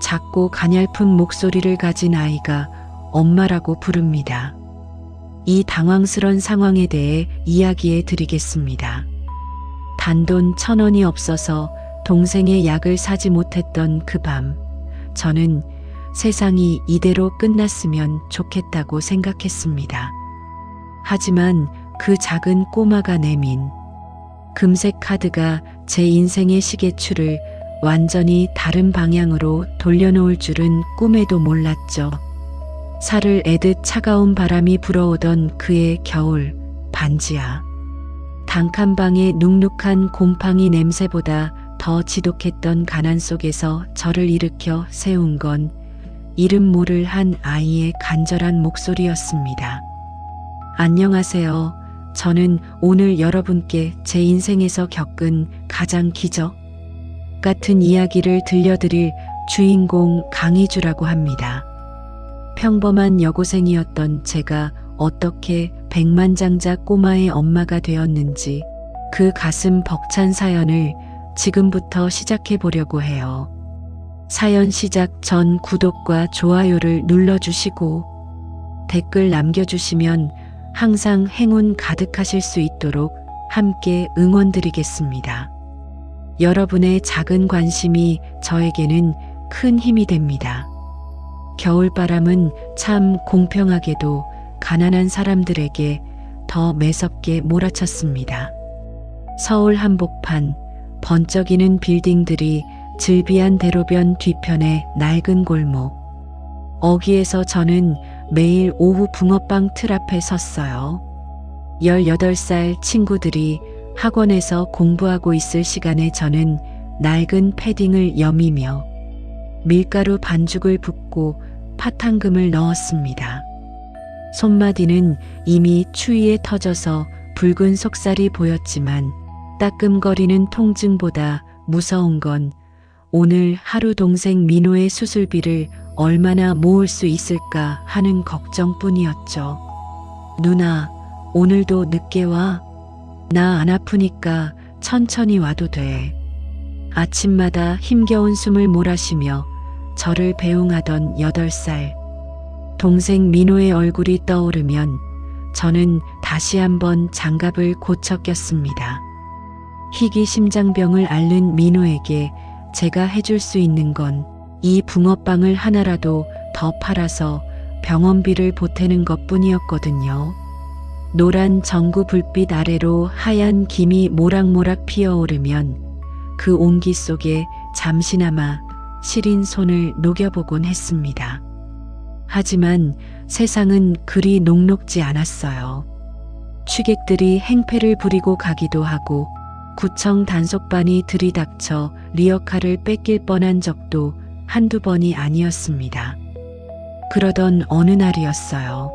작고 가냘픈 목소리를 가진 아이가 엄마라고 부릅니다. 이 당황스런 상황에 대해 이야기해 드리겠습니다. 단돈 1,000원이 없어서 동생의 약을 사지 못했던 그 밤, 저는 세상이 이대로 끝났으면 좋겠다고 생각했습니다. 하지만 그 작은 꼬마가 내민 금색 카드가 제 인생의 시계추를 완전히 다른 방향으로 돌려놓을 줄은 꿈에도 몰랐죠. 살을 애듯 차가운 바람이 불어오던 그의 겨울 반지하. 단칸방의 눅눅한 곰팡이 냄새보다 더 지독했던 가난 속에서 저를 일으켜 세운 건 이름 모를 한 아이의 간절한 목소리였습니다. 안녕하세요. 저는 오늘 여러분께 제 인생에서 겪은 가장 기적 같은 이야기를 들려드릴 주인공 강희주라고 합니다. 평범한 여고생이었던 제가 어떻게 백만장자 꼬마의 엄마가 되었는지 그 가슴 벅찬 사연을 지금부터 시작해 보려고 해요. 사연 시작 전 구독과 좋아요를 눌러주시고 댓글 남겨주시면 항상 행운 가득하실 수 있도록 함께 응원드리겠습니다. 여러분의 작은 관심이 저에게는 큰 힘이 됩니다. 겨울바람은 참 공평하게도 가난한 사람들에게 더 매섭게 몰아쳤습니다. 서울 한복판, 번쩍이는 빌딩들이 즐비한 대로변 뒤편의 낡은 골목. 어귀에서 저는 매일 오후 붕어빵 틀 앞에 섰어요. 18살 친구들이 학원에서 공부하고 있을 시간에 저는 낡은 패딩을 여미며 밀가루 반죽을 붓고 파탕금을 넣었습니다. 손마디는 이미 추위에 터져서 붉은 속살이 보였지만 따끔거리는 통증보다 무서운 건 오늘 하루 동생 민호의 수술비를 얼마나 모을 수 있을까 하는 걱정뿐이었죠. 누나, 오늘도 늦게 와? 나 안 아프니까 천천히 와도 돼. 아침마다 힘겨운 숨을 몰아쉬며 저를 배웅하던 8살. 동생 민호의 얼굴이 떠오르면 저는 다시 한번 장갑을 고쳐 꼈습니다. 희귀 심장병을 앓는 민호에게 제가 해줄 수 있는 건 이 붕어빵을 하나라도 더 팔아서 병원비를 보태는 것뿐이었거든요. 노란 전구 불빛 아래로 하얀 김이 모락모락 피어오르면 그 온기 속에 잠시나마 시린 손을 녹여보곤 했습니다. 하지만 세상은 그리 녹록지 않았어요. 취객들이 행패를 부리고 가기도 하고 구청 단속반이 들이닥쳐 리어카를 뺏길 뻔한 적도 한두 번이 아니었습니다. 그러던 어느 날이었어요.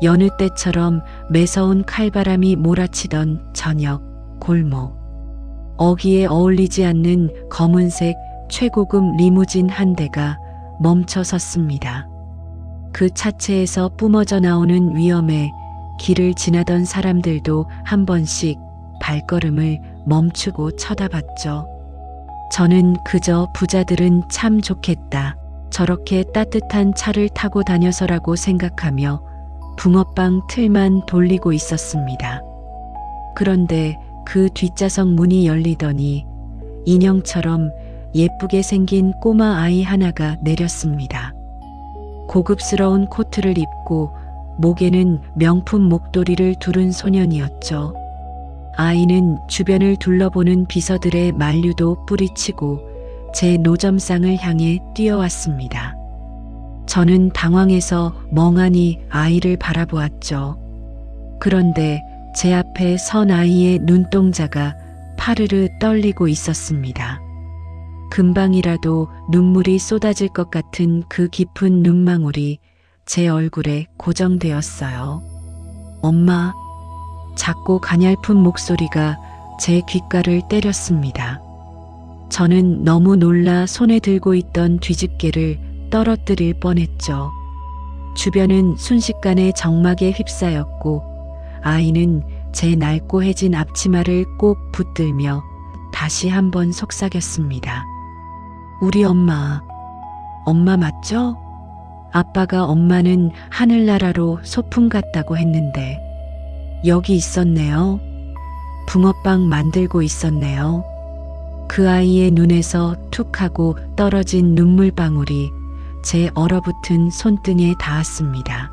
여느 때처럼 매서운 칼바람이 몰아치던 저녁 골목. 어귀에 어울리지 않는 검은색 최고급 리무진 한 대가 멈춰 섰습니다. 그 차체에서 뿜어져 나오는 위험에 길을 지나던 사람들도 한 번씩 발걸음을 멈추고 쳐다봤죠. 저는 그저 부자들은 참 좋겠다. 저렇게 따뜻한 차를 타고 다녀서라고 생각하며 붕어빵 틀만 돌리고 있었습니다. 그런데 그 뒷좌석 문이 열리더니 인형처럼 예쁘게 생긴 꼬마 아이 하나가 내렸습니다. 고급스러운 코트를 입고 목에는 명품 목도리를 두른 소년이었죠. 아이는 주변을 둘러보는 비서들의 만류도 뿌리치고 제 노점상을 향해 뛰어왔습니다. 저는 당황해서 멍하니 아이를 바라보았죠. 그런데 제 앞에 선 아이의 눈동자가 파르르 떨리고 있었습니다. 금방이라도 눈물이 쏟아질 것 같은 그 깊은 눈망울이 제 얼굴에 고정되었어요. 엄마, 작고 가냘픈 목소리가 제 귓가를 때렸습니다. 저는 너무 놀라 손에 들고 있던 뒤집개를 떨어뜨릴 뻔했죠. 주변은 순식간에 정막에 휩싸였고 아이는 제 낡고 해진 앞치마를 꼭 붙들며 다시 한번 속삭였습니다. 우리 엄마 맞죠? 아빠가 엄마는 하늘나라로 소풍 갔다고 했는데 여기 있었네요. 붕어빵 만들고 있었네요. 그 아이의 눈에서 툭 하고 떨어진 눈물방울이 제 얼어붙은 손등에 닿았습니다.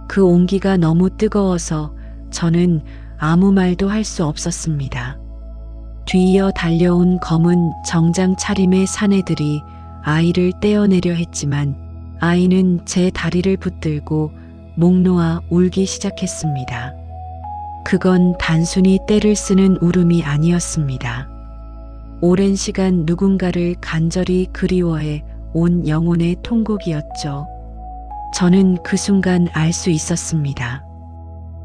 그 온기가 너무 뜨거워서 저는 아무 말도 할 수 없었습니다. 뒤이어 달려온 검은 정장 차림의 사내들이 아이를 떼어내려 했지만 아이는 제 다리를 붙들고 목 놓아 울기 시작했습니다. 그건 단순히 떼를 쓰는 울음이 아니었습니다. 오랜 시간 누군가를 간절히 그리워해 온 영혼의 통곡이었죠. 저는 그 순간 알 수 있었습니다.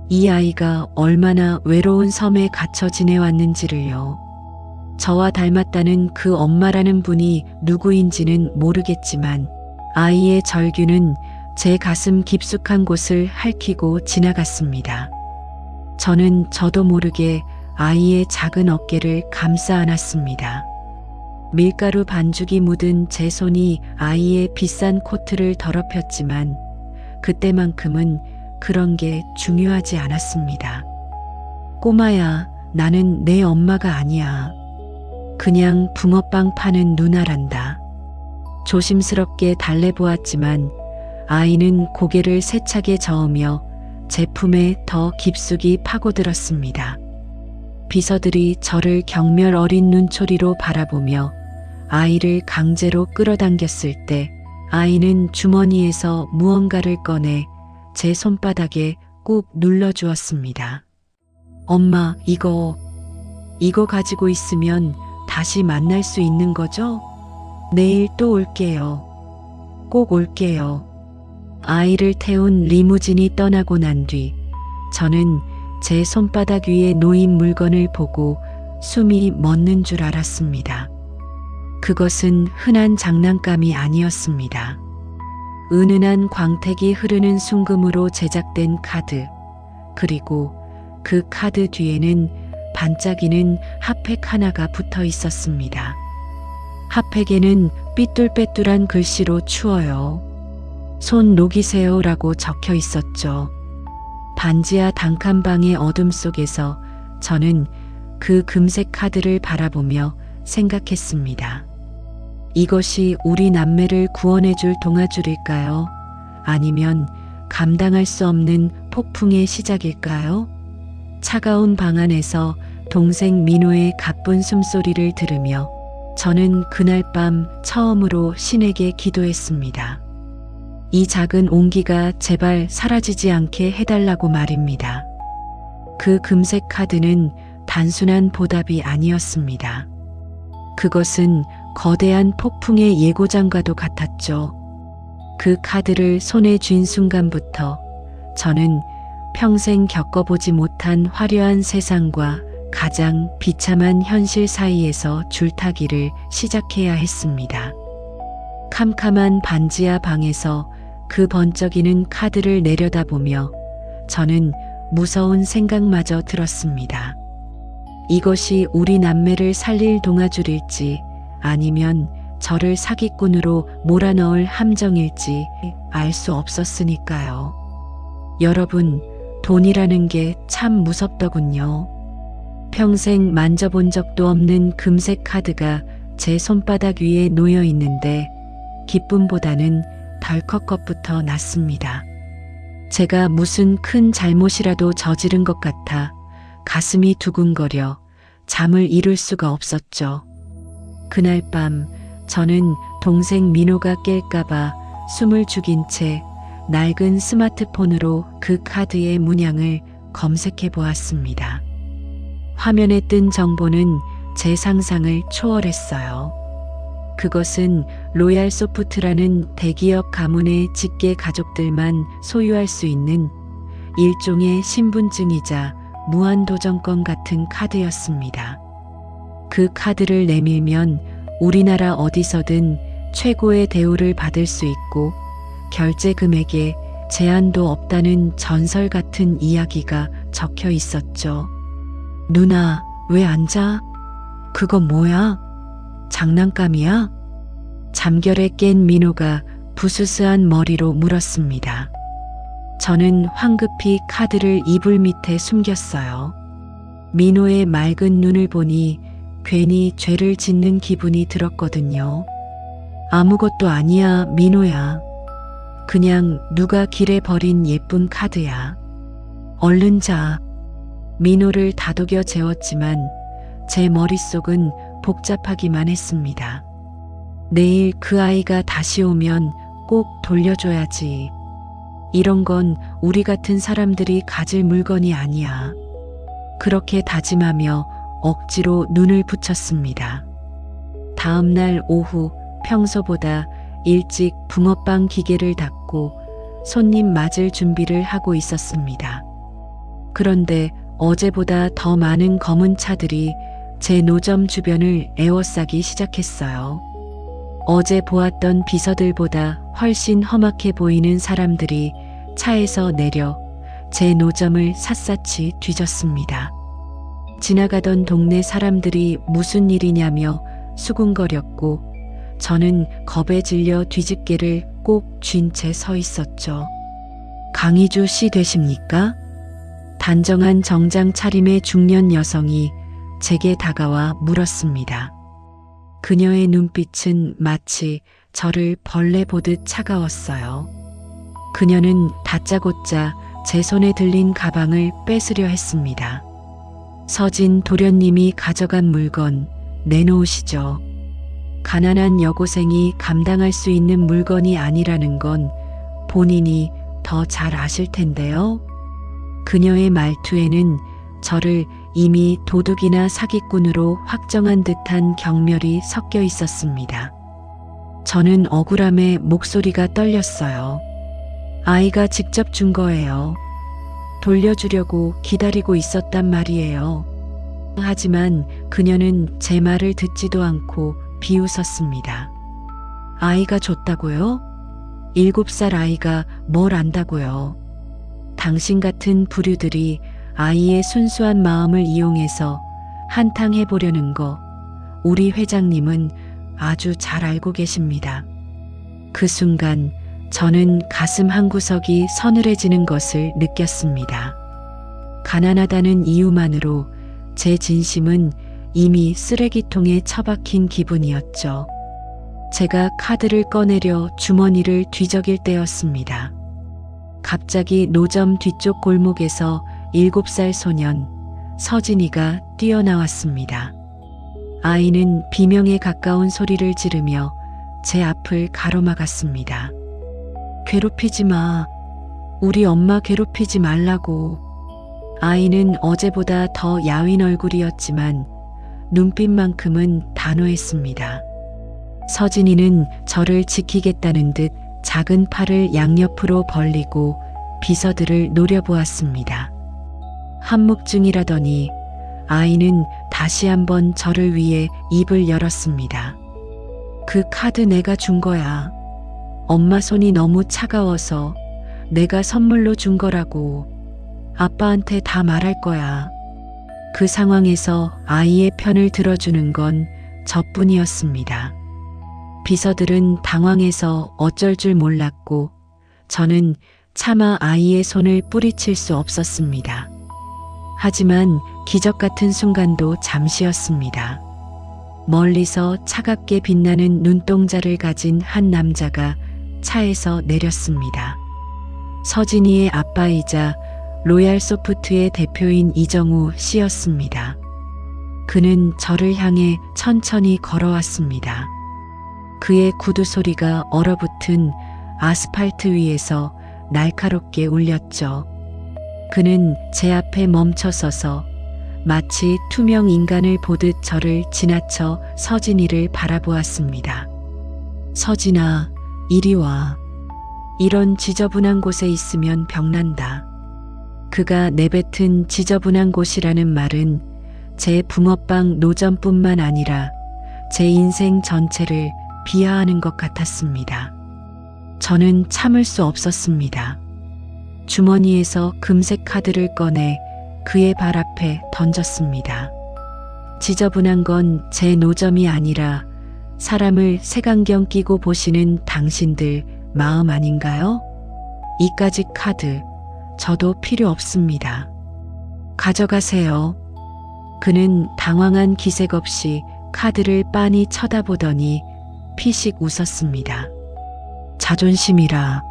이 아이가 얼마나 외로운 섬에 갇혀 지내왔는지를요. 저와 닮았다는 그 엄마라는 분이 누구인지는 모르겠지만 아이의 절규는 제 가슴 깊숙한 곳을 핥히고 지나갔습니다. 저는 저도 모르게 아이의 작은 어깨를 감싸 안았습니다. 밀가루 반죽이 묻은 제 손이 아이의 비싼 코트를 더럽혔지만 그때만큼은 그런 게 중요하지 않았습니다. 꼬마야, 나는 내 엄마가 아니야. 그냥 붕어빵 파는 누나란다. 조심스럽게 달래보았지만 아이는 고개를 세차게 저으며 제품에 더 깊숙이 파고들었습니다. 비서들이 저를 경멸 어린 눈초리로 바라보며 아이를 강제로 끌어당겼을 때 아이는 주머니에서 무언가를 꺼내 제 손바닥에 꾹 눌러주었습니다. 엄마, 이거 가지고 있으면 다시 만날 수 있는 거죠? 내일 또 올게요. 꼭 올게요. 아이를 태운 리무진이 떠나고 난 뒤 저는 제 손바닥 위에 놓인 물건을 보고 숨이 멎는 줄 알았습니다. 그것은 흔한 장난감이 아니었습니다. 은은한 광택이 흐르는 순금으로 제작된 카드, 그리고 그 카드 뒤에는 반짝이는 핫팩 하나가 붙어 있었습니다. 핫팩에는 삐뚤빼뚤한 글씨로 추워요. 손 녹이세요라고 적혀 있었죠. 반지하 단칸방의 어둠 속에서 저는 그 금색 카드를 바라보며 생각했습니다. 이것이 우리 남매를 구원해줄 동아줄일까요? 아니면 감당할 수 없는 폭풍의 시작일까요? 차가운 방 안에서 동생 민호의 가쁜 숨소리를 들으며 저는 그날 밤 처음으로 신에게 기도했습니다. 이 작은 온기가 제발 사라지지 않게 해달라고 말입니다. 그 금색 카드는 단순한 보답이 아니었습니다. 그것은 거대한 폭풍의 예고장과도 같았죠. 그 카드를 손에 쥔 순간부터 저는 평생 겪어보지 못한 화려한 세상과 가장 비참한 현실 사이에서 줄타기를 시작해야 했습니다. 캄캄한 반지하 방에서 그 번쩍이는 카드를 내려다보며 저는 무서운 생각마저 들었습니다. 이것이 우리 남매를 살릴 동아줄일지 아니면 저를 사기꾼으로 몰아넣을 함정일지 알 수 없었으니까요. 여러분, 돈이라는 게 참 무섭더군요. 평생 만져본 적도 없는 금색 카드가 제 손바닥 위에 놓여 있는데 기쁨보다는 덜컥 것부터 났습니다. 제가 무슨 큰 잘못이라도 저지른 것 같아 가슴이 두근거려 잠을 이룰 수가 없었죠. 그날 밤 저는 동생 민호가 깰까봐 숨을 죽인 채 낡은 스마트폰으로 그 카드의 문양을 검색해 보았습니다. 화면에 뜬 정보는 제 상상을 초월했어요. 그것은 로얄 소프트라는 대기업 가문의 직계 가족들만 소유할 수 있는 일종의 신분증이자 무한도전권 같은 카드였습니다. 그 카드를 내밀면 우리나라 어디서든 최고의 대우를 받을 수 있고 결제 금액에 제한도 없다는 전설 같은 이야기가 적혀 있었죠. 누나, 왜 안 자? 그거 뭐야? 장난감이야? 잠결에 깬 민호가 부스스한 머리로 물었습니다. 저는 황급히 카드를 이불 밑에 숨겼어요. 민호의 맑은 눈을 보니 괜히 죄를 짓는 기분이 들었거든요. 아무것도 아니야, 민호야. 그냥 누가 길에 버린 예쁜 카드야. 얼른 자. 민호를 다독여 재웠지만 제 머릿속은 복잡하기만 했습니다. 내일 그 아이가 다시 오면 꼭 돌려줘야지. 이런 건 우리 같은 사람들이 가질 물건이 아니야. 그렇게 다짐하며 억지로 눈을 붙였습니다. 다음 날 오후 평소보다 일찍 붕어빵 기계를 닫고 손님 맞을 준비를 하고 있었습니다. 그런데 어제보다 더 많은 검은 차들이 제 노점 주변을 에워싸기 시작했어요. 어제 보았던 비서들보다 훨씬 험악해 보이는 사람들이 차에서 내려 제 노점을 샅샅이 뒤졌습니다. 지나가던 동네 사람들이 무슨 일이냐며 수군거렸고 저는 겁에 질려 뒤집개를 꼭 쥔 채 서 있었죠. 강희주 씨 되십니까? 단정한 정장 차림의 중년 여성이 제게 다가와 물었습니다. 그녀의 눈빛은 마치 저를 벌레 보듯 차가웠어요. 그녀는 다짜고짜 제 손에 들린 가방을 뺏으려 했습니다. 서진 도련님이 가져간 물건 내놓으시죠. 가난한 여고생이 감당할 수 있는 물건이 아니라는 건 본인이 더 잘 아실 텐데요. 그녀의 말투에는 저를 이미 도둑이나 사기꾼으로 확정한 듯한 경멸이 섞여 있었습니다. 저는 억울함에 목소리가 떨렸어요. 아이가 직접 준 거예요. 돌려주려고 기다리고 있었단 말이에요. 하지만 그녀는 제 말을 듣지도 않고 비웃었습니다. 아이가 줬다고요? 7살 아이가 뭘 안다고요? 당신 같은 부류들이 아이의 순수한 마음을 이용해서 한탕해 보려는 거 우리 회장님은 아주 잘 알고 계십니다. 그 순간 저는 가슴 한구석이 서늘해지는 것을 느꼈습니다. 가난하다는 이유만으로 제 진심은 이미 쓰레기통에 처박힌 기분이었죠. 제가 카드를 꺼내려 주머니를 뒤적일 때였습니다. 갑자기 노점 뒤쪽 골목에서 7살 소년 서진이가 뛰어나왔습니다. 아이는 비명에 가까운 소리를 지르며 제 앞을 가로막았습니다. 괴롭히지 마. 우리 엄마 괴롭히지 말라고. 아이는 어제보다 더 야윈 얼굴이었지만 눈빛만큼은 단호했습니다. 서진이는 저를 지키겠다는 듯 작은 팔을 양옆으로 벌리고 비서들을 노려보았습니다. 한묵증이라더니 아이는 다시 한번 저를 위해 입을 열었습니다. 그 카드 내가 준 거야. 엄마 손이 너무 차가워서 내가 선물로 준 거라고. 아빠한테 다 말할 거야. 그 상황에서 아이의 편을 들어주는 건 저뿐이었습니다. 비서들은 당황해서 어쩔 줄 몰랐고 저는 차마 아이의 손을 뿌리칠 수 없었습니다. 하지만 기적 같은 순간도 잠시였습니다. 멀리서 차갑게 빛나는 눈동자를 가진 한 남자가 차에서 내렸습니다. 서진이의 아빠이자 로얄소프트의 대표인 이정우 씨였습니다. 그는 저를 향해 천천히 걸어왔습니다. 그의 구두 소리가 얼어붙은 아스팔트 위에서 날카롭게 울렸죠. 그는 제 앞에 멈춰 서서 마치 투명 인간을 보듯 저를 지나쳐 서진이를 바라보았습니다. 서진아, 이리 와. 이런 지저분한 곳에 있으면 병난다. 그가 내뱉은 지저분한 곳이라는 말은 제 붕어빵 노점뿐만 아니라 제 인생 전체를 비하하는 것 같았습니다. 저는 참을 수 없었습니다. 주머니에서 금색 카드를 꺼내 그의 발 앞에 던졌습니다. 지저분한 건 제 노점이 아니라 사람을 색안경 끼고 보시는 당신들 마음 아닌가요? 이까지 카드 저도 필요 없습니다. 가져가세요. 그는 당황한 기색 없이 카드를 빤히 쳐다보더니 피식 웃었습니다. 자존심이라.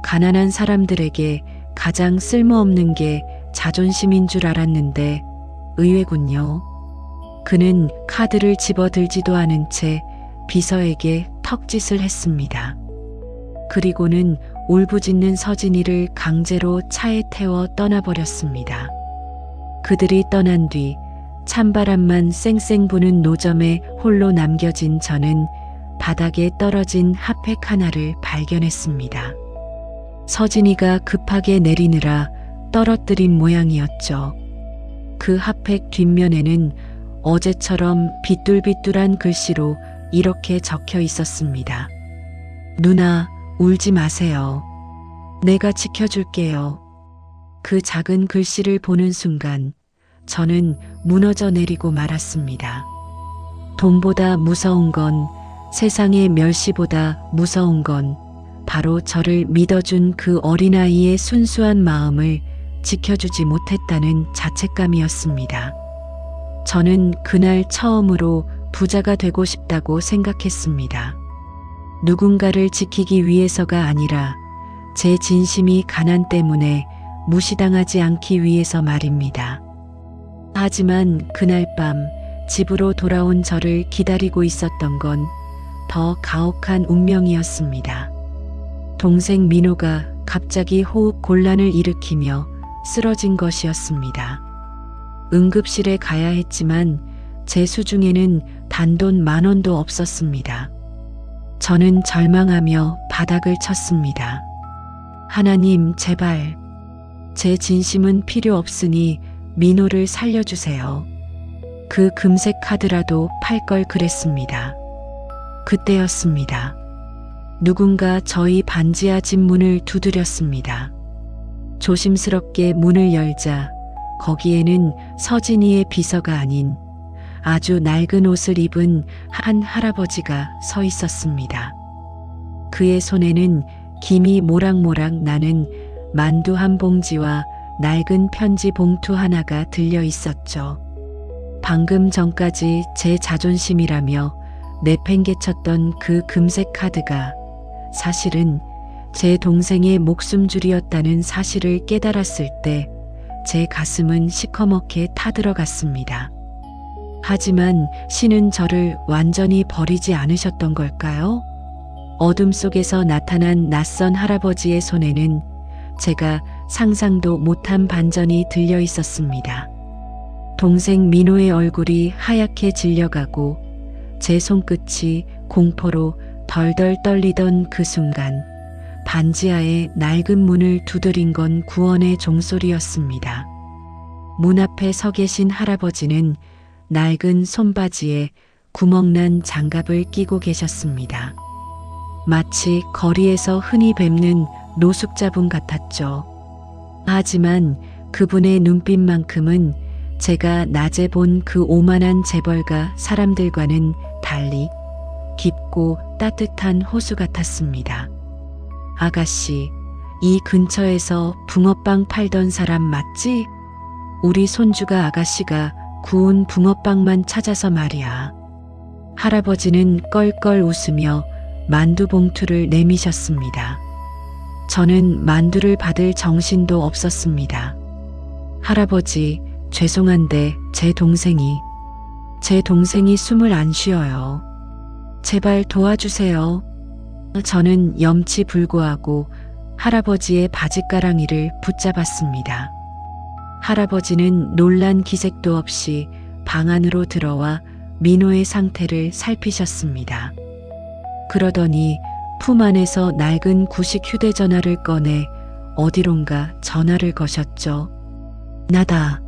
가난한 사람들에게 가장 쓸모없는 게 자존심인 줄 알았는데 의외군요. 그는 카드를 집어들지도 않은 채 비서에게 턱짓을 했습니다. 그리고는 울부짖는 서진이를 강제로 차에 태워 떠나버렸습니다. 그들이 떠난 뒤 찬바람만 쌩쌩 부는 노점에 홀로 남겨진 저는 바닥에 떨어진 핫팩 하나를 발견했습니다. 서진이가 급하게 내리느라 떨어뜨린 모양이었죠. 그 핫팩 뒷면에는 어제처럼 비뚤비뚤한 글씨로 이렇게 적혀 있었습니다. 누나, 울지 마세요. 내가 지켜줄게요. 그 작은 글씨를 보는 순간 저는 무너져 내리고 말았습니다. 돈보다 무서운 건, 세상의 멸시보다 무서운 건 바로 저를 믿어준 그 어린아이의 순수한 마음을 지켜주지 못했다는 자책감이었습니다. 저는 그날 처음으로 부자가 되고 싶다고 생각했습니다. 누군가를 지키기 위해서가 아니라 제 진심이 가난 때문에 무시당하지 않기 위해서 말입니다. 하지만 그날 밤 집으로 돌아온 저를 기다리고 있었던 건 더 가혹한 운명이었습니다. 동생 민호가 갑자기 호흡 곤란을 일으키며 쓰러진 것이었습니다. 응급실에 가야 했지만 제 수중에는 단돈 10,000원도 없었습니다. 저는 절망하며 바닥을 쳤습니다. 하나님, 제발. 제 진심은 필요 없으니 민호를 살려주세요. 그 금색 카드라도 팔 걸 그랬습니다. 그때였습니다. 누군가 저희 반지하 집 문을 두드렸습니다. 조심스럽게 문을 열자 거기에는 서진이의 비서가 아닌 아주 낡은 옷을 입은 한 할아버지가 서 있었습니다. 그의 손에는 김이 모락모락 나는 만두 한 봉지와 낡은 편지 봉투 하나가 들려 있었죠. 방금 전까지 제 자존심이라며 내팽개쳤던 그 금색 카드가 사실은 제 동생의 목숨줄이었다는 사실을 깨달았을 때 제 가슴은 시커멓게 타들어갔습니다. 하지만 신은 저를 완전히 버리지 않으셨던 걸까요? 어둠 속에서 나타난 낯선 할아버지의 손에는 제가 상상도 못한 반전이 들려 있었습니다. 동생 민호의 얼굴이 하얗게 질려가고 제 손끝이 공포로 덜덜 떨리던 그 순간 반지하의 낡은 문을 두드린 건 구원의 종소리였습니다. 문 앞에 서 계신 할아버지는 낡은 손바지에 구멍난 장갑을 끼고 계셨습니다. 마치 거리에서 흔히 뵙는 노숙자분 같았죠. 하지만 그분의 눈빛만큼은 제가 낮에 본 그 오만한 재벌가 사람들과는 달리 깊고 따뜻한 호수 같았습니다. 아가씨, 이 근처에서 붕어빵 팔던 사람 맞지? 우리 손주가 아가씨가 구운 붕어빵만 찾아서 말이야. 할아버지는 껄껄 웃으며 만두 봉투를 내미셨습니다. 저는 만두를 받을 정신도 없었습니다. 할아버지, 죄송한데 제 동생이 숨을 안 쉬어요. 제발 도와주세요. 저는 염치불구하고 할아버지의 바짓가랑이를 붙잡았습니다. 할아버지는 놀란 기색도 없이 방 안으로 들어와 민호의 상태를 살피셨습니다. 그러더니 품 안에서 낡은 구식 휴대전화를 꺼내 어디론가 전화를 거셨죠. 나다.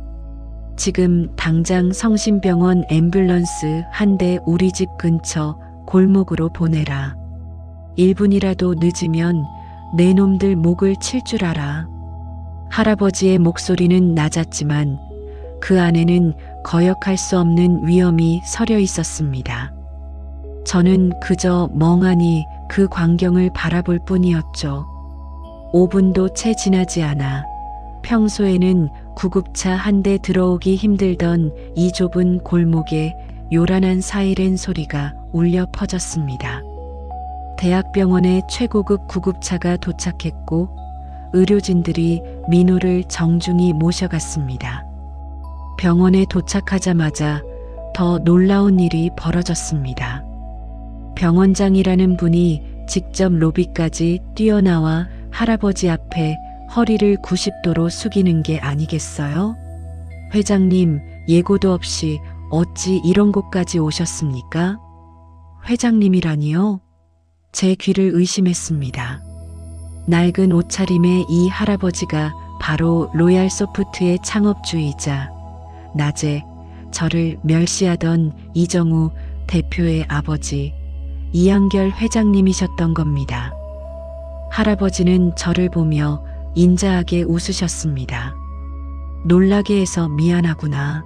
지금 당장 성심병원 앰뷸런스 한 대 우리 집 근처 골목으로 보내라. 1분이라도 늦으면 내 놈들 목을 칠 줄 알아. 할아버지의 목소리는 낮았지만 그 안에는 거역할 수 없는 위험이 서려 있었습니다. 저는 그저 멍하니 그 광경을 바라볼 뿐이었죠. 5분도 채 지나지 않아 평소에는 구급차 한 대 들어오기 힘들던 이 좁은 골목에 요란한 사이렌 소리가 울려 퍼졌습니다. 대학병원의 최고급 구급차가 도착했고 의료진들이 민호를 정중히 모셔갔습니다. 병원에 도착하자마자 더 놀라운 일이 벌어졌습니다. 병원장이라는 분이 직접 로비까지 뛰어나와 할아버지 앞에 허리를 90도로 숙이는 게 아니겠어요? 회장님, 예고도 없이 어찌 이런 곳까지 오셨습니까? 회장님이라니요? 제 귀를 의심했습니다. 낡은 옷차림의 이 할아버지가 바로 로얄 소프트의 창업주이자 낮에 저를 멸시하던 이정우 대표의 아버지 이한결 회장님이셨던 겁니다. 할아버지는 저를 보며 인자하게 웃으셨습니다. 놀라게 해서 미안하구나.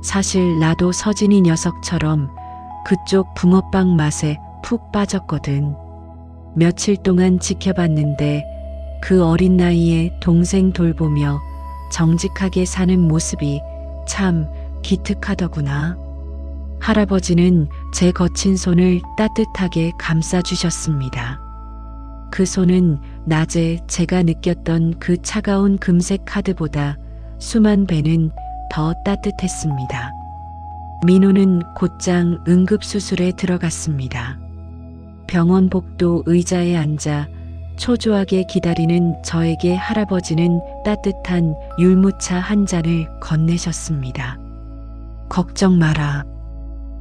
사실 나도 서진이 녀석처럼 그쪽 붕어빵 맛에 푹 빠졌거든. 며칠 동안 지켜봤는데 그 어린 나이에 동생 돌보며 정직하게 사는 모습이 참 기특하더구나. 할아버지는 제 거친 손을 따뜻하게 감싸주셨습니다. 그 손은 낮에 제가 느꼈던 그 차가운 금색 카드보다 수만 배는 더 따뜻했습니다. 민호는 곧장 응급수술에 들어갔습니다. 병원 복도 의자에 앉아 초조하게 기다리는 저에게 할아버지는 따뜻한 율무차 한 잔을 건네셨습니다. 걱정 마라.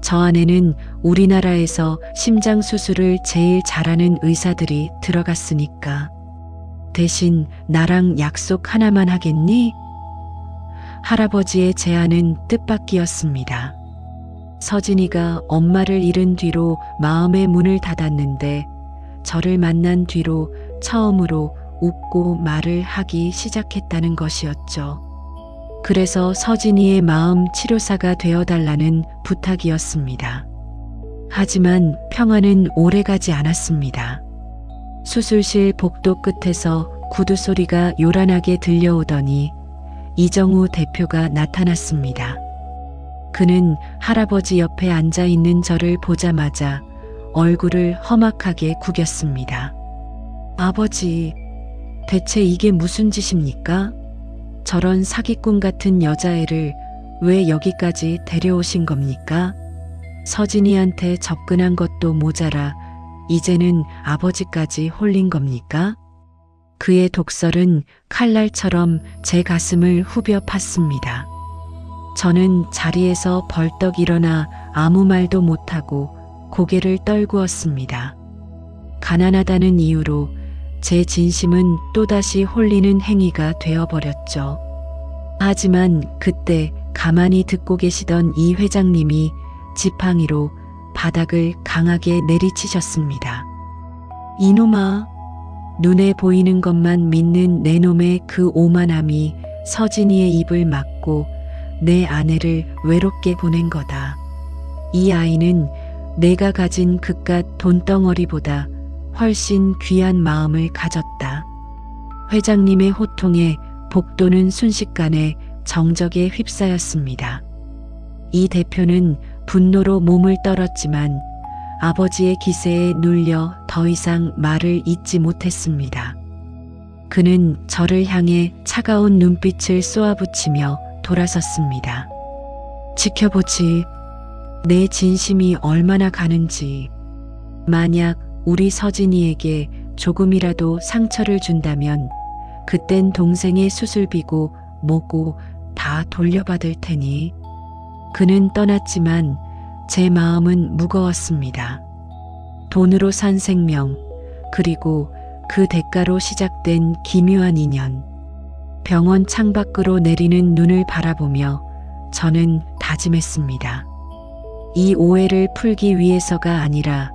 저 안에는 우리나라에서 심장 수술을 제일 잘하는 의사들이 들어갔으니까. 대신 나랑 약속 하나만 하겠니? 할아버지의 제안은 뜻밖이었습니다. 서진이가 엄마를 잃은 뒤로 마음의 문을 닫았는데 저를 만난 뒤로 처음으로 웃고 말을 하기 시작했다는 것이었죠. 그래서 서진이의 마음 치료사가 되어달라는 부탁이었습니다. 하지만 평화는 오래가지 않았습니다. 수술실 복도 끝에서 구두 소리가 요란하게 들려오더니 이정우 대표가 나타났습니다. 그는 할아버지 옆에 앉아 있는 저를 보자마자 얼굴을 험악하게 구겼습니다. 아버지, 대체 이게 무슨 짓입니까? 저런 사기꾼 같은 여자애를 왜 여기까지 데려오신 겁니까? 서진이한테 접근한 것도 모자라 이제는 아버지까지 홀린 겁니까? 그의 독설은 칼날처럼 제 가슴을 후벼 팠습니다. 저는 자리에서 벌떡 일어나 아무 말도 못하고 고개를 떨구었습니다. 가난하다는 이유로 제 진심은 또다시 홀리는 행위가 되어버렸죠. 하지만 그때 가만히 듣고 계시던 이 회장님이 지팡이로 바닥을 강하게 내리치셨습니다. 이놈아, 눈에 보이는 것만 믿는 내 놈의 그 오만함이 서진이의 입을 막고 내 아내를 외롭게 보낸 거다. 이 아이는 내가 가진 그깟 돈덩어리보다 훨씬 귀한 마음을 가졌다. 회장님의 호통에 복도는 순식간에 정적에 휩싸였습니다. 이 대표는 분노로 몸을 떨었지만 아버지의 기세에 눌려 더 이상 말을 잇지 못했습니다. 그는 저를 향해 차가운 눈빛을 쏘아붙이며 돌아섰습니다. 지켜보지. 내 진심이 얼마나 가는지. 만약 우리 서진이에게 조금이라도 상처를 준다면 그땐 동생의 수술비고 뭐고 다 돌려받을 테니. 그는 떠났지만 제 마음은 무거웠습니다. 돈으로 산 생명, 그리고 그 대가로 시작된 기묘한 인연. 병원 창밖으로 내리는 눈을 바라보며 저는 다짐했습니다. 이 오해를 풀기 위해서가 아니라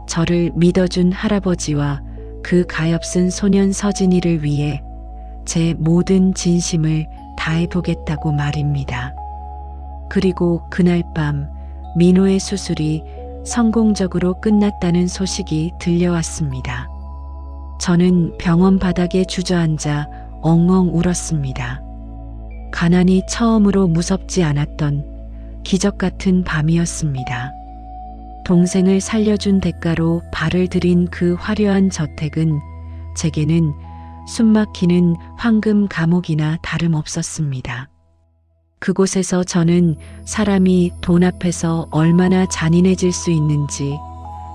저를 믿어준 할아버지와 그 가엾은 소년 서진이를 위해 제 모든 진심을 다해보겠다고 말입니다. 그리고 그날 밤 민호의 수술이 성공적으로 끝났다는 소식이 들려왔습니다. 저는 병원 바닥에 주저앉아 엉엉 울었습니다. 가난이 처음으로 무섭지 않았던 기적 같은 밤이었습니다. 동생을 살려준 대가로 발을 들인 그 화려한 저택은 제게는 숨막히는 황금 감옥이나 다름없었습니다. 그곳에서 저는 사람이 돈 앞에서 얼마나 잔인해질 수 있는지,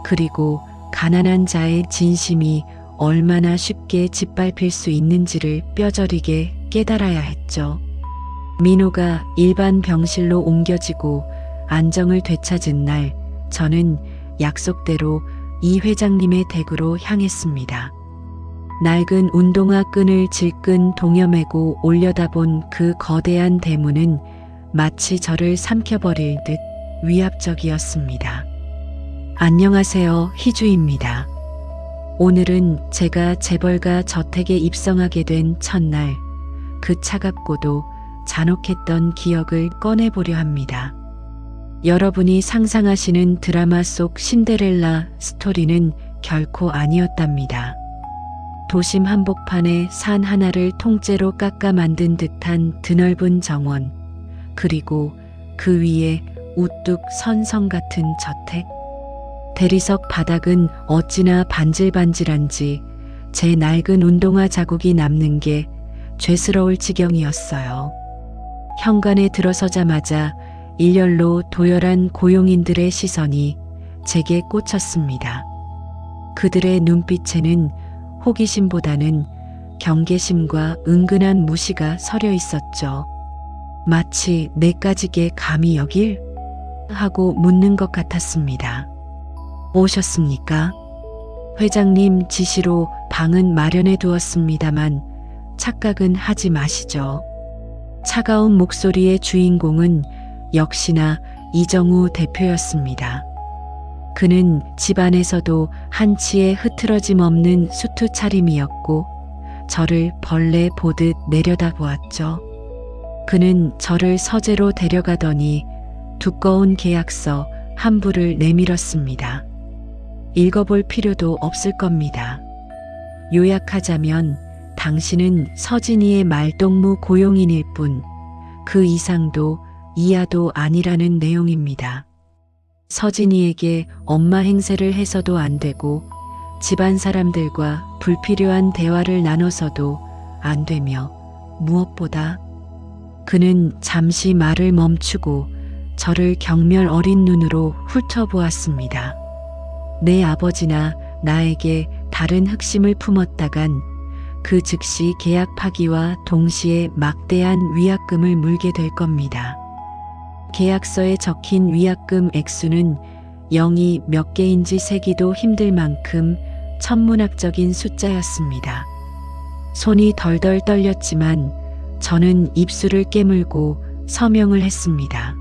그리고 가난한 자의 진심이 얼마나 쉽게 짓밟힐 수 있는지를 뼈저리게 깨달아야 했죠. 민호가 일반 병실로 옮겨지고 안정을 되찾은 날, 저는 약속대로 이 회장님의 댁으로 향했습니다. 낡은 운동화 끈을 질끈 동여매고 올려다본 그 거대한 대문은 마치 저를 삼켜버릴 듯 위압적이었습니다. 안녕하세요, 희주입니다. 오늘은 제가 재벌가 저택에 입성하게 된 첫날, 그 차갑고도 잔혹했던 기억을 꺼내보려 합니다. 여러분이 상상하시는 드라마 속 신데렐라 스토리는 결코 아니었답니다. 도심 한복판에 산 하나를 통째로 깎아 만든 듯한 드넓은 정원, 그리고 그 위에 우뚝 선 성 같은 저택. 대리석 바닥은 어찌나 반질반질한지 제 낡은 운동화 자국이 남는 게 죄스러울 지경이었어요. 현관에 들어서자마자 일렬로 도열한 고용인들의 시선이 제게 꽂혔습니다. 그들의 눈빛에는 호기심보다는 경계심과 은근한 무시가 서려 있었죠. 마치 내까지 게 감히 여길? 하고 묻는 것 같았습니다. 오셨습니까? 회장님 지시로 방은 마련해 두었습니다만 착각은 하지 마시죠. 차가운 목소리의 주인공은 역시나 이정우 대표였습니다. 그는 집안에서도 한치의 흐트러짐 없는 수트 차림이었고 저를 벌레 보듯 내려다보았죠. 그는 저를 서재로 데려가더니 두꺼운 계약서 한 부를 내밀었습니다. 읽어볼 필요도 없을 겁니다. 요약하자면 당신은 서진이의 말동무 고용인일 뿐 그 이상도 이하도 아니라는 내용입니다. 서진이에게 엄마 행세를 해서도 안 되고 집안 사람들과 불필요한 대화를 나눠서도 안 되며 무엇보다 그는 잠시 말을 멈추고 저를 경멸 어린 눈으로 훑어보았습니다. 내 아버지나 나에게 다른 흑심을 품었다간 그 즉시 계약 파기와 동시에 막대한 위약금을 물게 될 겁니다. 계약서에 적힌 위약금 액수는 0이 몇 개인지 세기도 힘들 만큼 천문학적인 숫자였습니다. 손이 덜덜 떨렸지만 저는 입술을 깨물고 서명을 했습니다.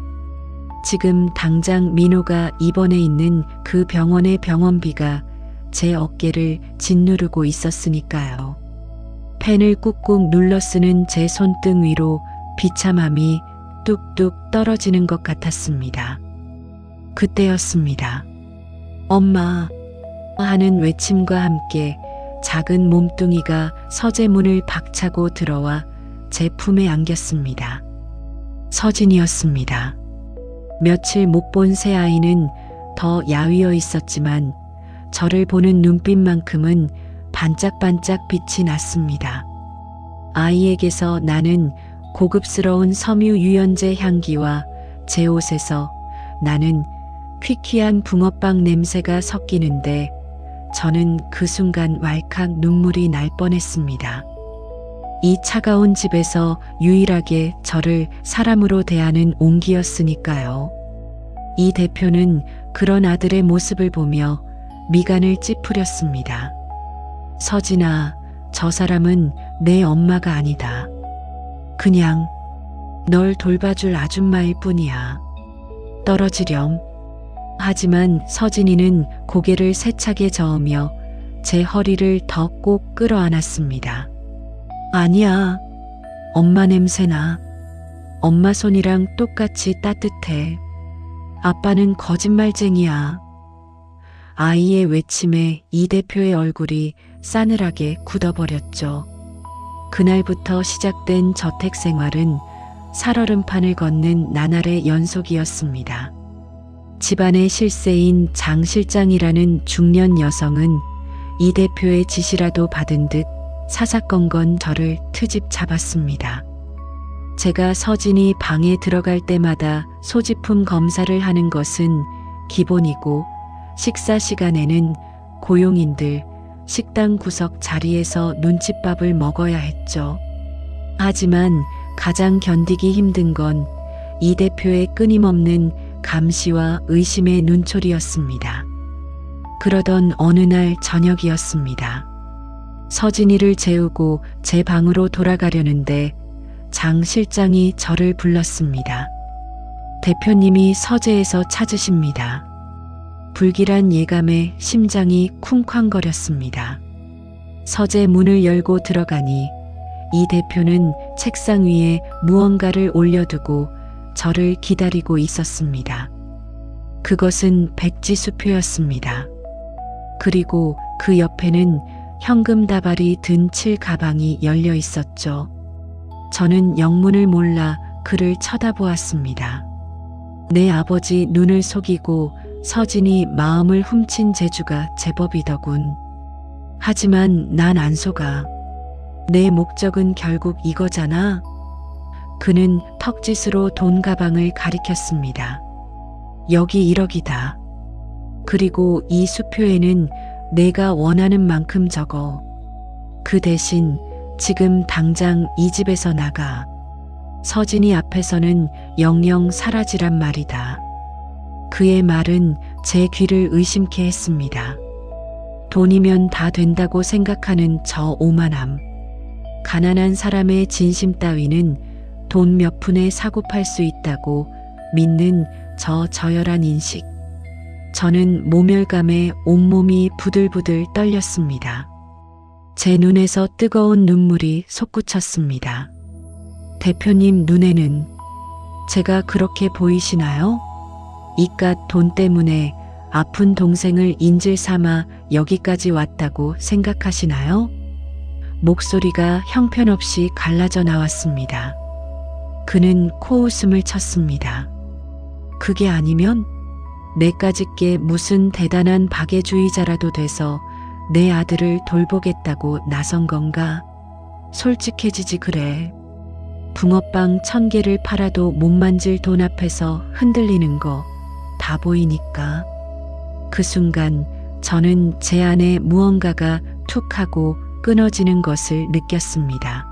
지금 당장 민호가 입원해 있는 그 병원의 병원비가 제 어깨를 짓누르고 있었으니까요. 펜을 꾹꾹 눌러 쓰는 제 손등 위로 비참함이 뚝뚝 떨어지는 것 같았습니다. 그때였습니다. 엄마 하는 외침과 함께 작은 몸뚱이가 서재문을 박차고 들어와 제 품에 안겼습니다. 서진이었습니다. 며칠 못 본 새 아이는 더 야위어 있었지만 저를 보는 눈빛만큼은 반짝반짝 빛이 났습니다. 아이에게서 나는 고급스러운 섬유 유연제 향기와 제 옷에서 나는 퀴퀴한 붕어빵 냄새가 섞이는데 저는 그 순간 왈칵 눈물이 날 뻔했습니다. 이 차가운 집에서 유일하게 저를 사람으로 대하는 온기였으니까요. 이 대표는 그런 아들의 모습을 보며 미간을 찌푸렸습니다. 서진아, 저 사람은 내 엄마가 아니다. 그냥 널 돌봐줄 아줌마일 뿐이야. 떨어지렴. 하지만 서진이는 고개를 세차게 저으며 제 허리를 더 꼭 끌어안았습니다. 아니야. 엄마 냄새나. 엄마 손이랑 똑같이 따뜻해. 아빠는 거짓말쟁이야. 아이의 외침에 이 대표의 얼굴이 싸늘하게 굳어버렸죠. 그날부터 시작된 저택 생활은 살얼음판을 걷는 나날의 연속이었습니다. 집안의 실세인 장 실장이라는 중년 여성은 이 대표의 지시라도 받은 듯 사사건건 저를 트집 잡았습니다. 제가 서진이 방에 들어갈 때마다 소지품 검사를 하는 것은 기본이고, 식사 시간에는 고용인들 식당 구석 자리에서 눈칫밥을 먹어야 했죠. 하지만 가장 견디기 힘든 건 이 대표의 끊임없는 감시와 의심의 눈초리였습니다. 그러던 어느 날 저녁이었습니다. 서진이를 재우고 제 방으로 돌아가려는데 장 실장이 저를 불렀습니다. 대표님이 서재에서 찾으십니다. 불길한 예감에 심장이 쿵쾅거렸습니다. 서재 문을 열고 들어가니 이 대표는 책상 위에 무언가를 올려두고 저를 기다리고 있었습니다. 그것은 백지수표였습니다. 그리고 그 옆에는 현금 다발이 든 칠 가방이 열려 있었죠. 저는 영문을 몰라 그를 쳐다보았습니다. 내 아버지 눈을 속이고 서진이 마음을 훔친 재주가 제법이더군. 하지만 난 안 속아. 내 목적은 결국 이거잖아. 그는 턱짓으로 돈 가방을 가리켰습니다. 여기 1억이다. 그리고 이 수표에는 내가 원하는 만큼 적어. 그 대신 지금 당장 이 집에서 나가. 서진이 앞에서는 영영 사라지란 말이다. 그의 말은 제 귀를 의심케 했습니다. 돈이면 다 된다고 생각하는 저 오만함. 가난한 사람의 진심 따위는 돈 몇 푼에 사고 팔 수 있다고 믿는 저 저열한 인식. 저는 모멸감에 온몸이 부들부들 떨렸습니다. 제 눈에서 뜨거운 눈물이 솟구쳤습니다. 대표님 눈에는 제가 그렇게 보이시나요? 이깟 돈 때문에 아픈 동생을 인질 삼아 여기까지 왔다고 생각하시나요? 목소리가 형편없이 갈라져 나왔습니다. 그는 코웃음을 쳤습니다. 그게 아니면 내까짓게 무슨 대단한 박애주의자라도 돼서 내 아들을 돌보겠다고 나선 건가? 솔직해지지 그래. 붕어빵 1000개를 팔아도 못 만질 돈 앞에서 흔들리는 거 다 보이니까. 그 순간 저는 제 안에 무언가가 툭 하고 끊어지는 것을 느꼈습니다.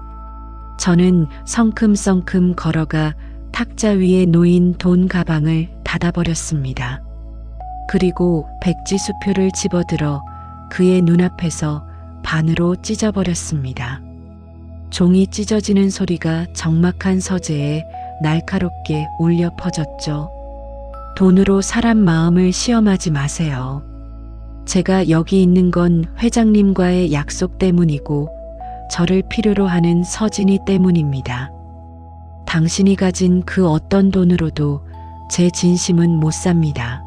저는 성큼성큼 걸어가 탁자 위에 놓인 돈 가방을 닫아버렸습니다. 그리고 백지수표를 집어들어 그의 눈앞에서 반으로 찢어버렸습니다. 종이 찢어지는 소리가 적막한 서재에 날카롭게 울려 퍼졌죠. 돈으로 사람 마음을 시험하지 마세요. 제가 여기 있는 건 회장님과의 약속 때문이고 저를 필요로 하는 서진이 때문입니다. 당신이 가진 그 어떤 돈으로도 제 진심은 못 삽니다.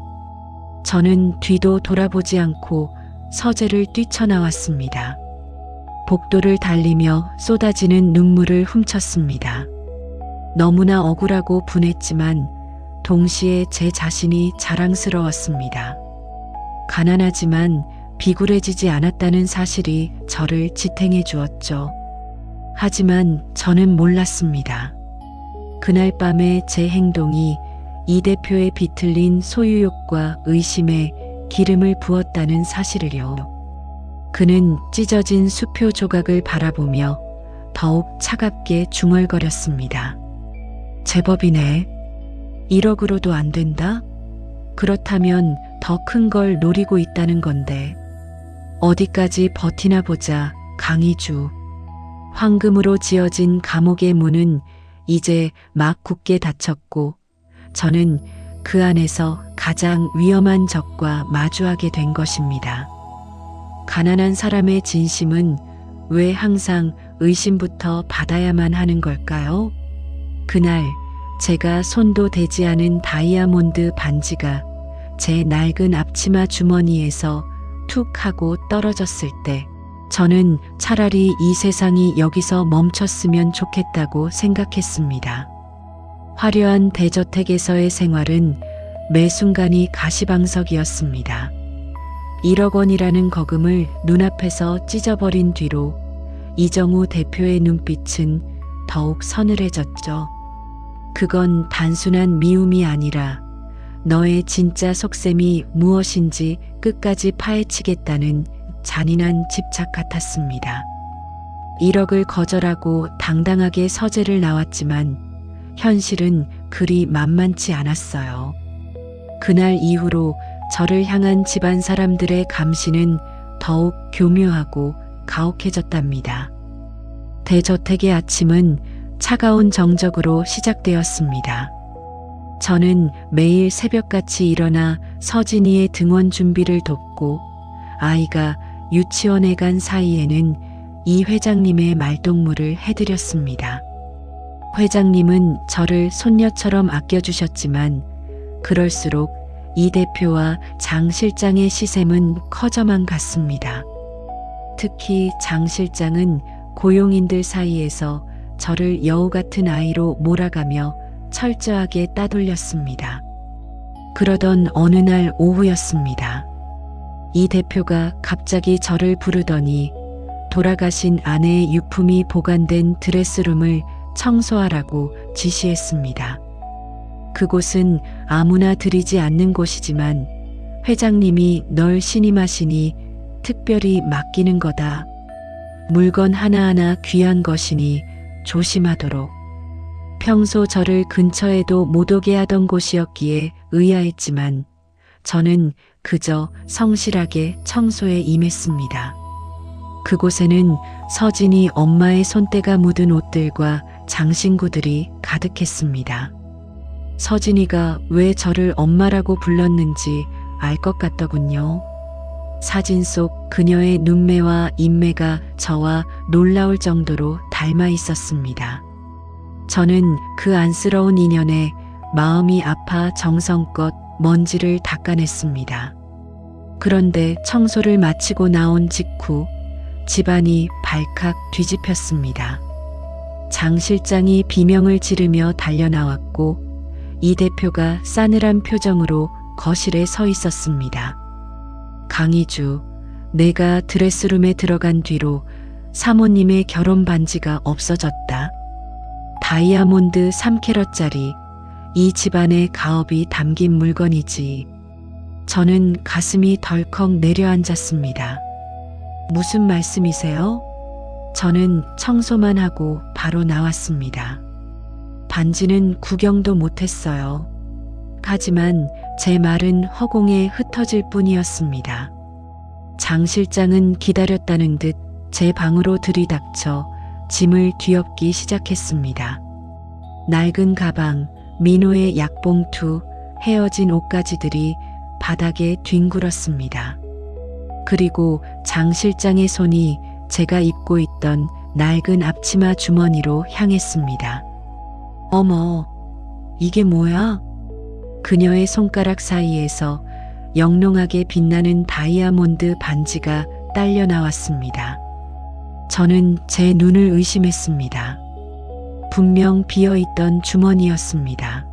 저는 뒤도 돌아보지 않고 서재를 뛰쳐나왔습니다. 복도를 달리며 쏟아지는 눈물을 훔쳤습니다. 너무나 억울하고 분했지만 동시에 제 자신이 자랑스러웠습니다. 가난하지만 비굴해지지 않았다는 사실이 저를 지탱해 주었죠. 하지만 저는 몰랐습니다. 그날 밤에 제 행동이 이 대표의 비틀린 소유욕과 의심에 기름을 부었다는 사실을요. 그는 찢어진 수표 조각을 바라보며 더욱 차갑게 중얼거렸습니다. 제법이네. 1억으로도 안 된다? 그렇다면 더 큰 걸 노리고 있다는 건데. 어디까지 버티나 보자, 강희주. 황금으로 지어진 감옥의 문은 이제 막 굳게 닫혔고 저는 그 안에서 가장 위험한 적과 마주하게 된 것입니다. 가난한 사람의 진심은 왜 항상 의심부터 받아야만 하는 걸까요? 그날 제가 손도 대지 않은 다이아몬드 반지가 제 낡은 앞치마 주머니에서 툭 하고 떨어졌을 때 저는 차라리 이 세상이 여기서 멈췄으면 좋겠다고 생각했습니다. 화려한 대저택에서의 생활은 매 순간이 가시방석이었습니다. 1억 원이라는 거금을 눈앞에서 찢어버린 뒤로 이정우 대표의 눈빛은 더욱 서늘해졌죠. 그건 단순한 미움이 아니라 너의 진짜 속셈이 무엇인지 끝까지 파헤치겠다는 잔인한 집착 같았습니다. 1억을 거절하고 당당하게 서재를 나왔지만 현실은 그리 만만치 않았어요. 그날 이후로 저를 향한 집안 사람들의 감시는 더욱 교묘하고 가혹해졌답니다. 대저택의 아침은 차가운 정적으로 시작되었습니다. 저는 매일 새벽같이 일어나 서진이의 등원 준비를 돕고 아이가 유치원에 간 사이에는 이 회장님의 말동무를 해드렸습니다. 회장님은 저를 손녀처럼 아껴주셨지만 그럴수록 이 대표와 장 실장의 시샘은 커져만 갔습니다. 특히 장 실장은 고용인들 사이에서 저를 여우 같은 아이로 몰아가며 철저하게 따돌렸습니다. 그러던 어느 날 오후였습니다. 이 대표가 갑자기 저를 부르더니 돌아가신 아내의 유품이 보관된 드레스룸을 청소하라고 지시했습니다. 그곳은 아무나 들이지 않는 곳이지만 회장님이 널 신임하시니 특별히 맡기는 거다. 물건 하나하나 귀한 것이니 조심하도록. 평소 저를 근처에도 못 오게 하던 곳이었기에 의아했지만 저는 그저 성실하게 청소에 임했습니다. 그곳에는 서진이 엄마의 손때가 묻은 옷들과 장신구들이 가득했습니다. 서진이가 왜 저를 엄마라고 불렀는지 알 것 같더군요. 사진 속 그녀의 눈매와 인매가 저와 놀라울 정도로 닮아 있었습니다. 저는 그 안쓰러운 인연에 마음이 아파 정성껏 먼지를 닦아냈습니다. 그런데 청소를 마치고 나온 직후 집안이 발칵 뒤집혔습니다. 장 실장이 비명을 지르며 달려나왔고 이 대표가 싸늘한 표정으로 거실에 서 있었습니다. 강희주, 내가 드레스룸에 들어간 뒤로 사모님의 결혼 반지가 없어졌다. 다이아몬드 3캐럿짜리 이 집안의 가업이 담긴 물건이지. 저는 가슴이 덜컥 내려앉았습니다. 무슨 말씀이세요? 저는 청소만 하고 바로 나왔습니다. 반지는 구경도 못했어요. 하지만 제 말은 허공에 흩어질 뿐이었습니다. 장 실장은 기다렸다는 듯 제 방으로 들이닥쳐 짐을 뒤엎기 시작했습니다. 낡은 가방, 민호의 약봉투, 헤어진 옷가지들이 바닥에 뒹굴었습니다. 그리고 장 실장의 손이 제가 입고 있던 낡은 앞치마 주머니로 향했습니다. 어머, 이게 뭐야? 그녀의 손가락 사이에서 영롱하게 빛나는 다이아몬드 반지가 딸려 나왔습니다. 저는 제 눈을 의심했습니다. 분명 비어있던 주머니였습니다.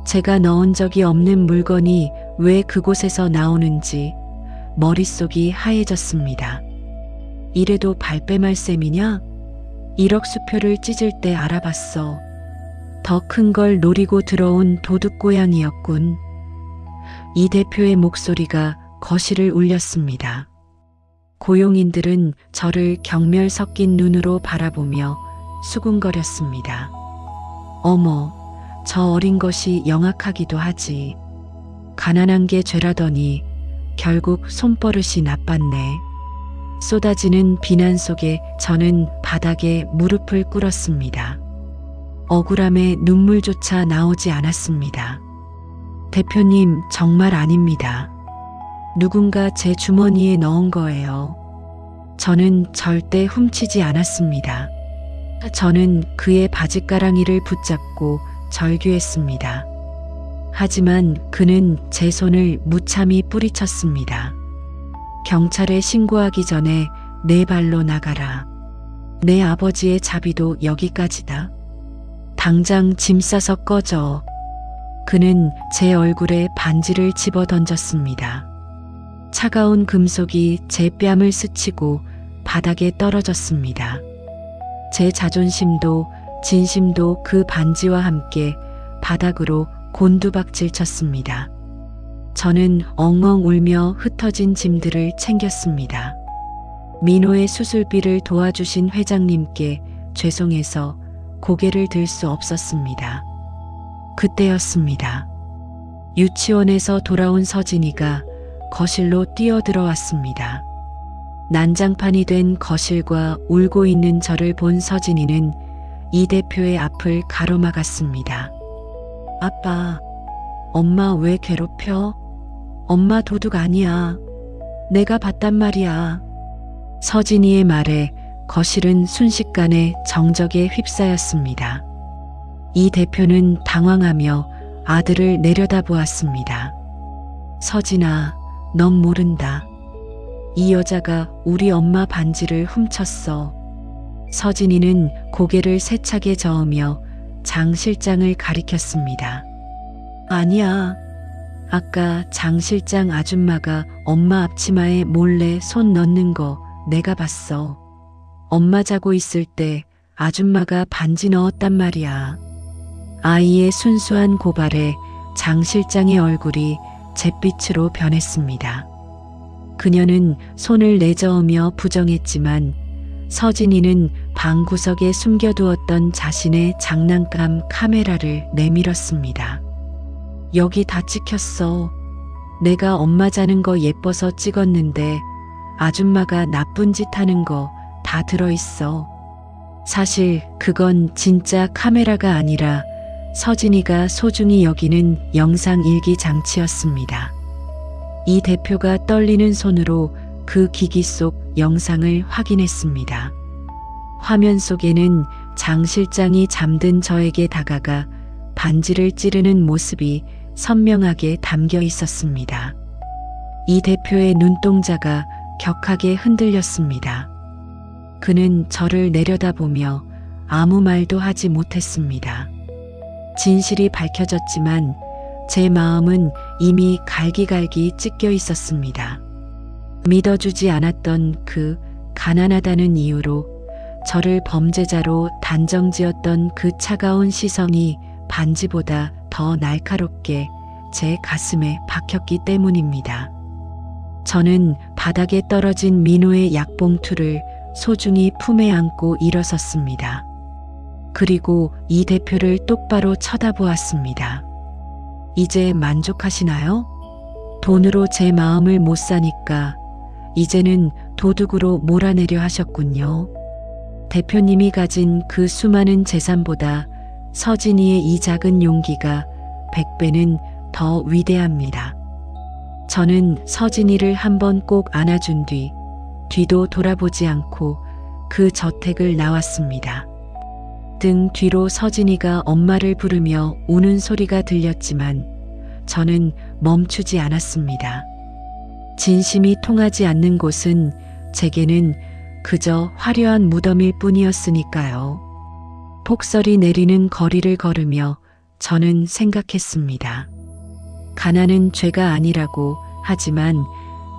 제가 넣은 적이 없는 물건이 왜 그곳에서 나오는지 머릿속이 하얘졌습니다. 이래도 발뺌할 셈이냐? 1억 수표를 찢을 때 알아봤어. 더 큰 걸 노리고 들어온 도둑고양이였군. 이 대표의 목소리가 거실을 울렸습니다. 고용인들은 저를 경멸 섞인 눈으로 바라보며 수군거렸습니다. 어머, 저 어린 것이 영악하기도 하지. 가난한 게 죄라더니 결국 손버릇이 나빴네. 쏟아지는 비난 속에 저는 바닥에 무릎을 꿇었습니다. 억울함에 눈물조차 나오지 않았습니다. 대표님, 정말 아닙니다. 누군가 제 주머니에 넣은 거예요. 저는 절대 훔치지 않았습니다. 저는 그의 바짓가랑이를 붙잡고 절규했습니다. 하지만 그는 제 손을 무참히 뿌리쳤습니다. 경찰에 신고하기 전에 내 발로 나가라. 내 아버지의 자비도 여기까지다. 당장 짐 싸서 꺼져. 그는 제 얼굴에 반지를 집어 던졌습니다. 차가운 금속이 제 뺨을 스치고 바닥에 떨어졌습니다. 제 자존심도 진심도 그 반지와 함께 바닥으로 곤두박질 쳤습니다. 저는 엉엉 울며 흩어진 짐들을 챙겼습니다. 민호의 수술비를 도와주신 회장님께 죄송해서 고개를 들 수 없었습니다. 그때였습니다. 유치원에서 돌아온 서진이가 거실로 뛰어들어왔습니다. 난장판이 된 거실과 울고 있는 저를 본 서진이는 이 대표의 앞을 가로막았습니다. 아빠, 엄마 왜 괴롭혀? 엄마 도둑 아니야. 내가 봤단 말이야. 서진이의 말에 거실은 순식간에 정적에 휩싸였습니다. 이 대표는 당황하며 아들을 내려다보았습니다. 서진아, 넌 모른다. 이 여자가 우리 엄마 반지를 훔쳤어. 서진이는 고개를 세차게 저으며 장 실장을 가리켰습니다. 아니야. 아까 장 실장 아줌마가 엄마 앞치마에 몰래 손 넣는 거 내가 봤어. 엄마 자고 있을 때 아줌마가 반지 넣었단 말이야. 아이의 순수한 고발에 장 실장의 얼굴이 잿빛으로 변했습니다. 그녀는 손을 내저으며 부정했지만 서진이는 방 구석에 숨겨두었던 자신의 장난감 카메라를 내밀었습니다. 여기 다 찍혔어. 내가 엄마 자는 거 예뻐서 찍었는데 아줌마가 나쁜 짓 하는 거 다 들어있어. 사실 그건 진짜 카메라가 아니라 서진이가 소중히 여기는 영상 일기 장치였습니다. 이 대표가 떨리는 손으로 그 기기 속 영상을 확인했습니다. 화면 속에는 장 실장이 잠든 저에게 다가가 반지를 찌르는 모습이 선명하게 담겨 있었습니다. 이 대표의 눈동자가 격하게 흔들렸습니다. 그는 저를 내려다보며 아무 말도 하지 못했습니다. 진실이 밝혀졌지만 제 마음은 이미 갈기갈기 찢겨 있었습니다. 믿어주지 않았던 그 가난하다는 이유로 저를 범죄자로 단정지었던 그 차가운 시선이 반지보다 더 날카롭게 제 가슴에 박혔기 때문입니다. 저는 바닥에 떨어진 민호의 약봉투를 소중히 품에 안고 일어섰습니다. 그리고 이 대표를 똑바로 쳐다보았습니다. 이제 만족하시나요? 돈으로 제 마음을 못 사니까 이제는 도둑으로 몰아내려 하셨군요. 대표님이 가진 그 수많은 재산보다 서진이의 이 작은 용기가 100배는 더 위대합니다. 저는 서진이를 한번 꼭 안아준 뒤도 돌아보지 않고 그 저택을 나왔습니다. 등 뒤로 서진이가 엄마를 부르며 우는 소리가 들렸지만 저는 멈추지 않았습니다. 진심이 통하지 않는 곳은 제게는 그저 화려한 무덤일 뿐이었으니까요. 폭설이 내리는 거리를 걸으며 저는 생각했습니다. 가난은 죄가 아니라고 하지만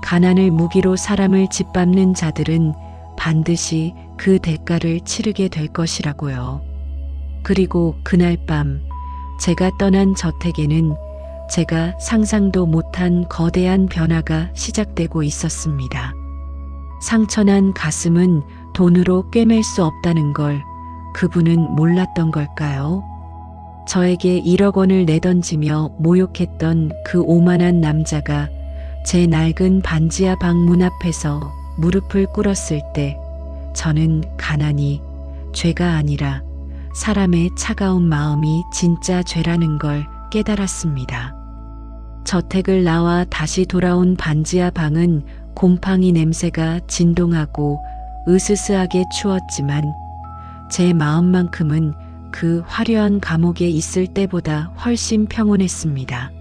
가난을 무기로 사람을 짓밟는 자들은 반드시 그 대가를 치르게 될 것이라고요. 그리고 그날 밤 제가 떠난 저택에는 제가 상상도 못한 거대한 변화가 시작되고 있었습니다. 상처난 가슴은 돈으로 꿰맬 수 없다는 걸 그분은 몰랐던 걸까요? 저에게 1억 원을 내던지며 모욕했던 그 오만한 남자가 제 낡은 반지하 방 문 앞에서 무릎을 꿇었을 때 저는 가난이 죄가 아니라 사람의 차가운 마음이 진짜 죄라는 걸 깨달았습니다. 저택을 나와 다시 돌아온 반지하 방은 곰팡이 냄새가 진동하고 으스스하게 추웠지만 제 마음만큼은 그 화려한 감옥에 있을 때보다 훨씬 평온했습니다.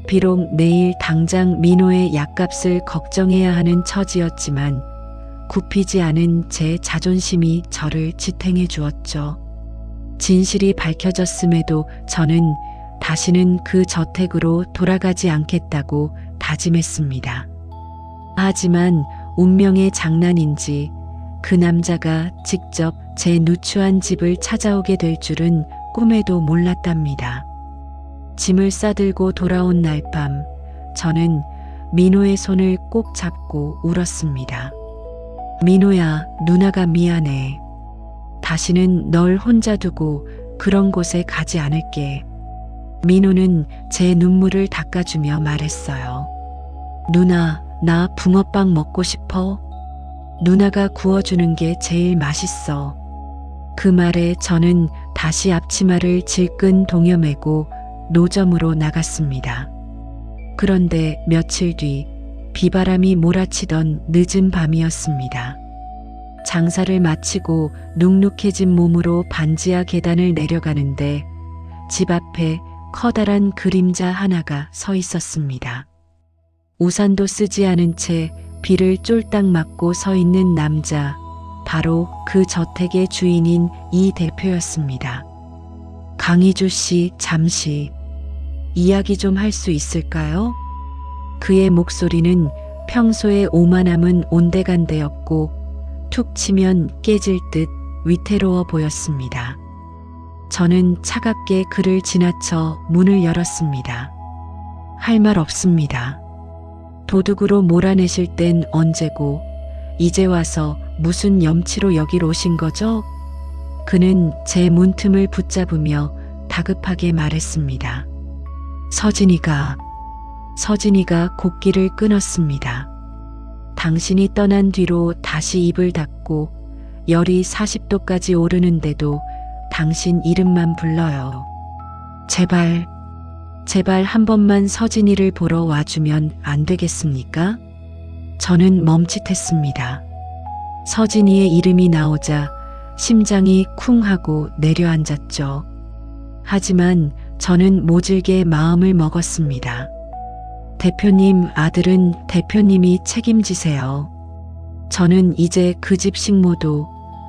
비록 내일 당장 민호의 약값을 걱정해야 하는 처지였지만 굽히지 않은 제 자존심이 저를 지탱해 주었죠. 진실이 밝혀졌음에도 저는 다시는 그 저택으로 돌아가지 않겠다고 다짐했습니다. 하지만 운명의 장난인지 그 남자가 직접 제 누추한 집을 찾아오게 될 줄은 꿈에도 몰랐답니다. 짐을 싸들고 돌아온 날 밤, 저는 민호의 손을 꼭 잡고 울었습니다. 민호야, 누나가 미안해. 다시는 널 혼자 두고 그런 곳에 가지 않을게. 민호는 제 눈물을 닦아주며 말했어요. 누나, 나 붕어빵 먹고 싶어. 누나가 구워주는 게 제일 맛있어. 그 말에 저는 다시 앞치마를 질끈 동여매고 노점으로 나갔습니다. 그런데 며칠 뒤 비바람이 몰아치던 늦은 밤이었습니다. 장사를 마치고 눅눅해진 몸으로 반지하 계단을 내려가는데 집 앞에 커다란 그림자 하나가 서 있었습니다. 우산도 쓰지 않은 채 비를 쫄딱 맞고 서 있는 남자, 바로 그 저택의 주인인 이 대표였습니다. 강희주 씨, 잠시 이야기 좀 할 수 있을까요? 그의 목소리는 평소에 오만함은 온데간데였고 툭 치면 깨질 듯 위태로워 보였습니다. 저는 차갑게 그를 지나쳐 문을 열었습니다. 할 말 없습니다. 도둑으로 몰아내실 땐 언제고 이제 와서 무슨 염치로 여길 오신 거죠? 그는 제 문틈을 붙잡으며 다급하게 말했습니다. 서진이가 곡기를 끊었습니다. 당신이 떠난 뒤로 다시 입을 닫고 열이 40도까지 오르는데도 당신 이름만 불러요. 제발 한 번만 서진이를 보러 와주면 안 되겠습니까? 저는 멈칫했습니다. 서진이의 이름이 나오자 심장이 쿵 하고 내려앉았죠. 하지만 저는 모질게 마음을 먹었습니다. 대표님 아들은 대표님이 책임지세요. 저는 이제 그 집 식모도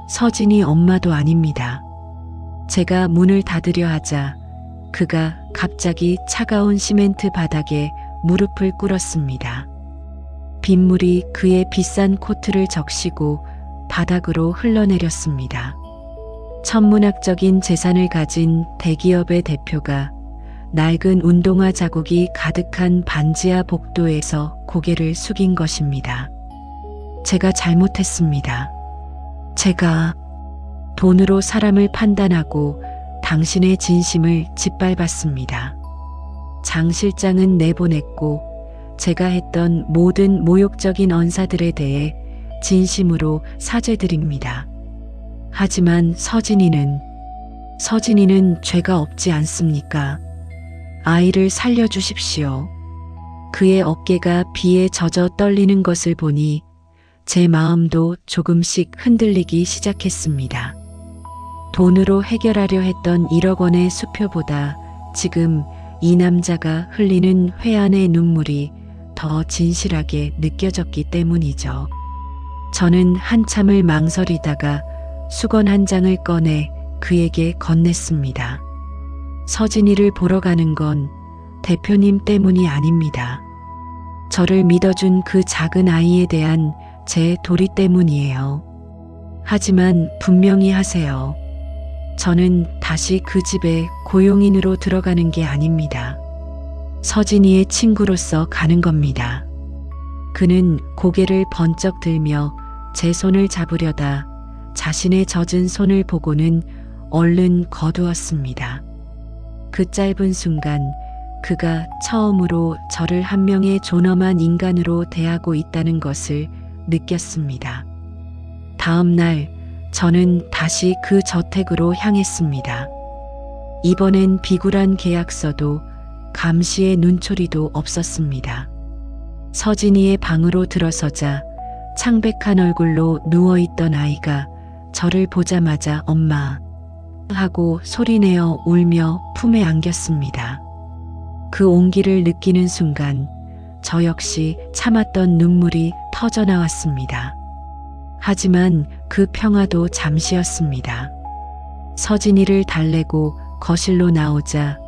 서진이 엄마도 아닙니다. 제가 문을 닫으려 하자 그가 갑자기 차가운 시멘트 바닥에 무릎을 꿇었습니다. 빗물이 그의 비싼 코트를 적시고 바닥으로 흘러내렸습니다. 천문학적인 재산을 가진 대기업의 대표가 낡은 운동화 자국이 가득한 반지하 복도에서 고개를 숙인 것입니다. 제가 잘못했습니다. 제가 돈으로 사람을 판단하고 당신의 진심을 짓밟았습니다. 장 실장은 내보냈고 제가 했던 모든 모욕적인 언사들에 대해 진심으로 사죄드립니다. 하지만 서진이는 죄가 없지 않습니까? 아이를 살려주십시오. 그의 어깨가 비에 젖어 떨리는 것을 보니 제 마음도 조금씩 흔들리기 시작했습니다. 돈으로 해결하려 했던 1억 원의 수표보다 지금 이 남자가 흘리는 회한의 눈물이 더 진실하게 느껴졌기 때문이죠. 저는 한참을 망설이다가 수건 한 장을 꺼내 그에게 건넸습니다. 서진이를 보러 가는 건 대표님 때문이 아닙니다. 저를 믿어준 그 작은 아이에 대한 제 도리 때문이에요. 하지만 분명히 하세요. 저는 다시 그 집에 고용인으로 들어가는 게 아닙니다. 서진이의 친구로서 가는 겁니다. 그는 고개를 번쩍 들며 제 손을 잡으려다 자신의 젖은 손을 보고는 얼른 거두었습니다. 그 짧은 순간 그가 처음으로 저를 한 명의 존엄한 인간으로 대하고 있다는 것을 느꼈습니다. 다음 날 저는 다시 그 저택으로 향했습니다. 이번엔 비굴한 계약서도 감시의 눈초리도 없었습니다. 서진이의 방으로 들어서자 창백한 얼굴로 누워있던 아이가 저를 보자마자 엄마 하고 소리내어 울며 품에 안겼습니다. 그 온기를 느끼는 순간 저 역시 참았던 눈물이 터져 나왔습니다. 하지만 그 평화도 잠시였습니다. 서진이를 달래고 거실로 나오자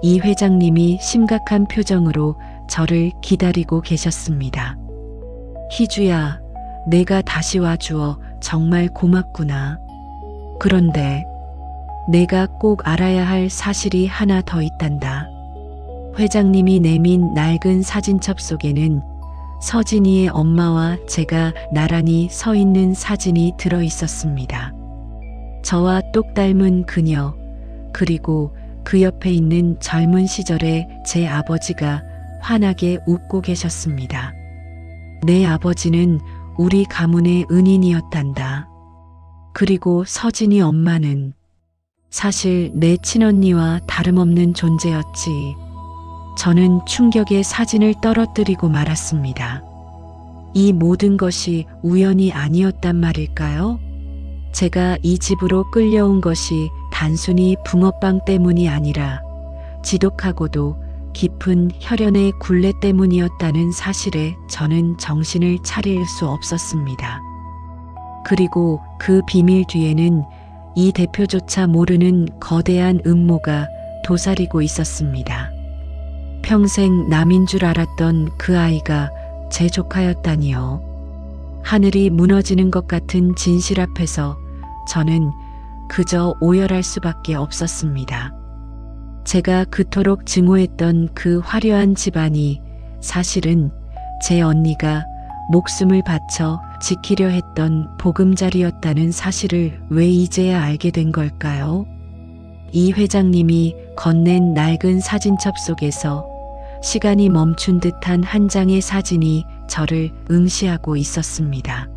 이 회장님이 심각한 표정으로 저를 기다리고 계셨습니다. 희주야, 내가 다시 와주어 정말 고맙구나. 그런데 내가 꼭 알아야 할 사실이 하나 더 있단다. 회장님이 내민 낡은 사진첩 속에는 서진이의 엄마와 제가 나란히 서 있는 사진이 들어 있었습니다. 저와 똑 닮은 그녀, 그리고 그 옆에 있는 젊은 시절의 제 아버지가 환하게 웃고 계셨습니다. 내 아버지는 우리 가문의 은인이었단다. 그리고 서진이 엄마는 사실 내 친언니와 다름없는 존재였지. 저는 충격에 사진을 떨어뜨리고 말았습니다. 이 모든 것이 우연이 아니었단 말일까요? 제가 이 집으로 끌려온 것이 단순히 붕어빵 때문이 아니라 지독하고도 깊은 혈연의 굴레 때문이었다는 사실에 저는 정신을 차릴 수 없었습니다. 그리고 그 비밀 뒤에는 이 대표조차 모르는 거대한 음모가 도사리고 있었습니다. 평생 남인 줄 알았던 그 아이가 제 조카였다니요. 하늘이 무너지는 것 같은 진실 앞에서 저는 그저 오열할 수밖에 없었습니다. 제가 그토록 증오했던 그 화려한 집안이 사실은 제 언니가 목숨을 바쳐 지키려 했던 보금자리였다는 사실을 왜 이제야 알게 된 걸까요? 이 회장님이 건넨 낡은 사진첩 속에서 시간이 멈춘 듯한 한 장의 사진이 저를 응시하고 있었습니다.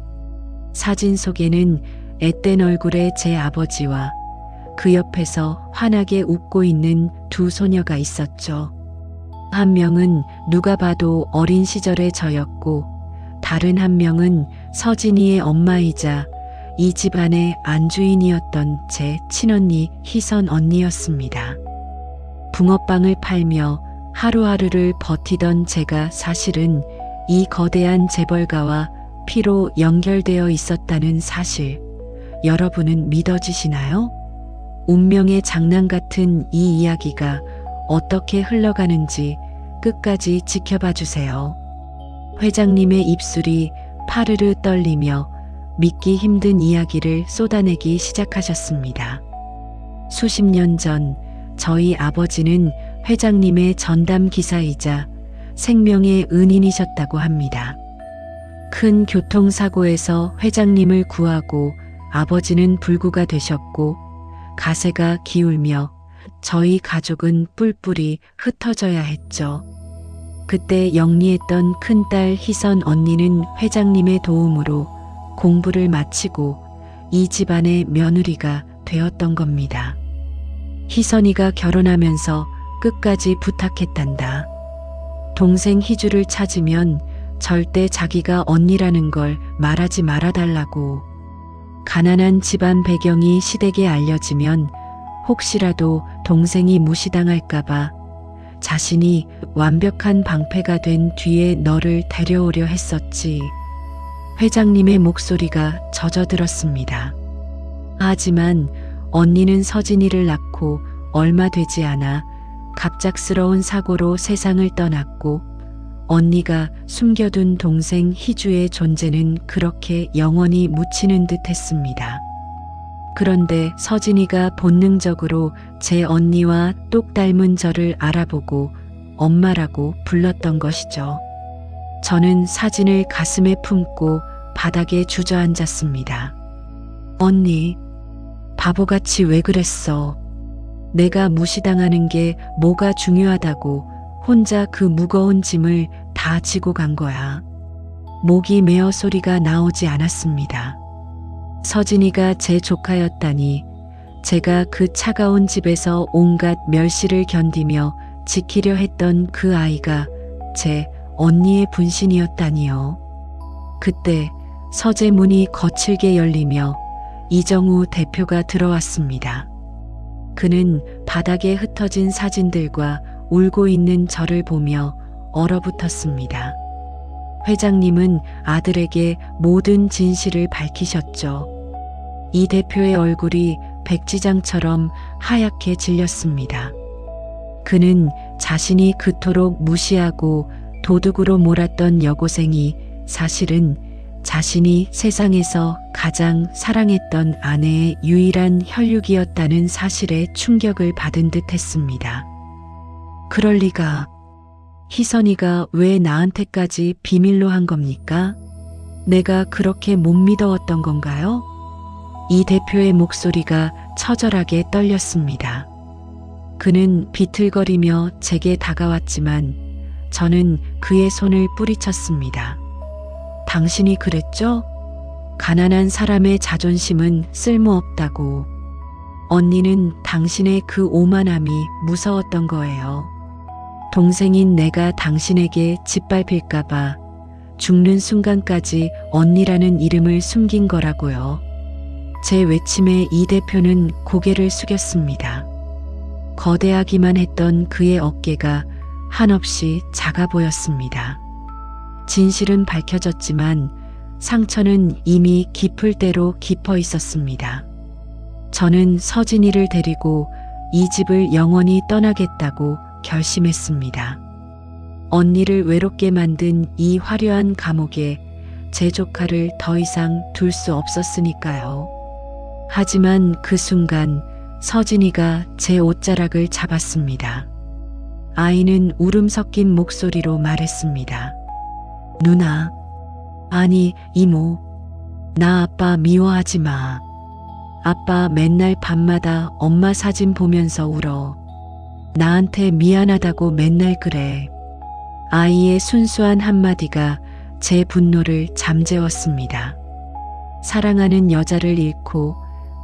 사진 속에는 앳된 얼굴의 제 아버지와 그 옆에서 환하게 웃고 있는 두 소녀가 있었죠. 한 명은 누가 봐도 어린 시절의 저였고 다른 한 명은 서진이의 엄마이자 이 집안의 안주인이었던 제 친언니 희선 언니였습니다. 붕어빵을 팔며 하루하루를 버티던 제가 사실은 이 거대한 재벌가와 피로 연결되어 있었다는 사실, 여러분은 믿어지시나요? 운명의 장난 같은 이 이야기가 어떻게 흘러가는지 끝까지 지켜봐 주세요. 회장님의 입술이 파르르 떨리며 믿기 힘든 이야기를 쏟아내기 시작하셨습니다. 수십 년 전 저희 아버지는 회장님의 전담 기사이자 생명의 은인이셨다고 합니다. 큰 교통사고에서 회장님을 구하고 아버지는 불구가 되셨고 가세가 기울며 저희 가족은 뿔뿔이 흩어져야 했죠. 그때 영리했던 큰딸 희선 언니는 회장님의 도움으로 공부를 마치고 이 집안의 며느리가 되었던 겁니다. 희선이가 결혼하면서 끝까지 부탁했단다. 동생 희주를 찾으면 절대 자기가 언니라는 걸 말하지 말아달라고. 가난한 집안 배경이 시댁에 알려지면 혹시라도 동생이 무시당할까봐 자신이 완벽한 방패가 된 뒤에 너를 데려오려 했었지. 회장님의 목소리가 젖어들었습니다. 하지만 언니는 서진이를 낳고 얼마 되지 않아 갑작스러운 사고로 세상을 떠났고 언니가 숨겨둔 동생 희주의 존재는 그렇게 영원히 묻히는 듯 했습니다. 그런데 서진이가 본능적으로 제 언니와 똑 닮은 저를 알아보고 엄마라고 불렀던 것이죠. 저는 사진을 가슴에 품고 바닥에 주저앉았습니다. 언니, 바보같이 왜 그랬어? 내가 무시당하는 게 뭐가 중요하다고 혼자 그 무거운 짐을 다 지고 간 거야. 목이 메어 소리가 나오지 않았습니다. 서진이가 제 조카였다니 제가 그 차가운 집에서 온갖 멸시를 견디며 지키려 했던 그 아이가 제 언니의 분신이었다니요. 그때 서재 문이 거칠게 열리며 이정우 대표가 들어왔습니다. 그는 바닥에 흩어진 사진들과 울고 있는 저를 보며 얼어붙었습니다. 회장님은 아들에게 모든 진실을 밝히셨죠. 이 대표의 얼굴이 백지장처럼 하얗게 질렸습니다. 그는 자신이 그토록 무시하고 도둑으로 몰았던 여고생이 사실은 자신이 세상에서 가장 사랑했던 아내의 유일한 혈육이었다는 사실에 충격을 받은 듯 했습니다. 그럴 리가. 희선이가 왜 나한테까지 비밀로 한 겁니까? 내가 그렇게 못 믿어왔던 건가요? 이 대표의 목소리가 처절하게 떨렸습니다. 그는 비틀거리며 제게 다가왔지만 저는 그의 손을 뿌리쳤습니다. 당신이 그랬죠? 가난한 사람의 자존심은 쓸모없다고. 언니는 당신의 그 오만함이 무서웠던 거예요. 동생인 내가 당신에게 짓밟힐까봐 죽는 순간까지 언니라는 이름을 숨긴 거라고요. 제 외침에 이 대표는 고개를 숙였습니다. 거대하기만 했던 그의 어깨가 한없이 작아 보였습니다. 진실은 밝혀졌지만 상처는 이미 깊을 대로 깊어 있었습니다. 저는 서진이를 데리고 이 집을 영원히 떠나겠다고 결심했습니다. 언니를 외롭게 만든 이 화려한 감옥에 제 조카를 더 이상 둘 수 없었으니까요. 하지만 그 순간 서진이가 제 옷자락을 잡았습니다. 아이는 울음 섞인 목소리로 말했습니다. 누나, 아니 이모, 나 아빠 미워하지 마. 아빠 맨날 밤마다 엄마 사진 보면서 울어. 나한테 미안하다고 맨날 그래. 아이의 순수한 한마디가 제 분노를 잠재웠습니다. 사랑하는 여자를 잃고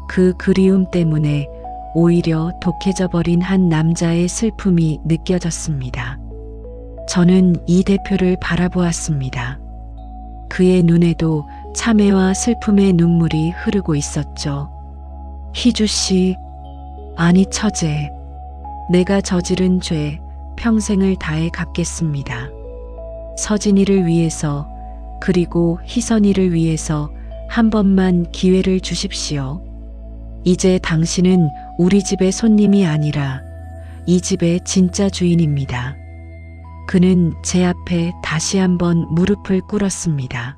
그 그리움 때문에 오히려 독해져 버린 한 남자의 슬픔이 느껴졌습니다. 저는 이 대표를 바라보았습니다. 그의 눈에도 참회와 슬픔의 눈물이 흐르고 있었죠. 희주 씨, 아니 처제, 내가 저지른 죄 평생을 다해 갚겠습니다. 서진이를 위해서 그리고 희선이를 위해서 한 번만 기회를 주십시오. 이제 당신은 우리 집의 손님이 아니라 이 집의 진짜 주인입니다. 그는 제 앞에 다시 한번 무릎을 꿇었습니다.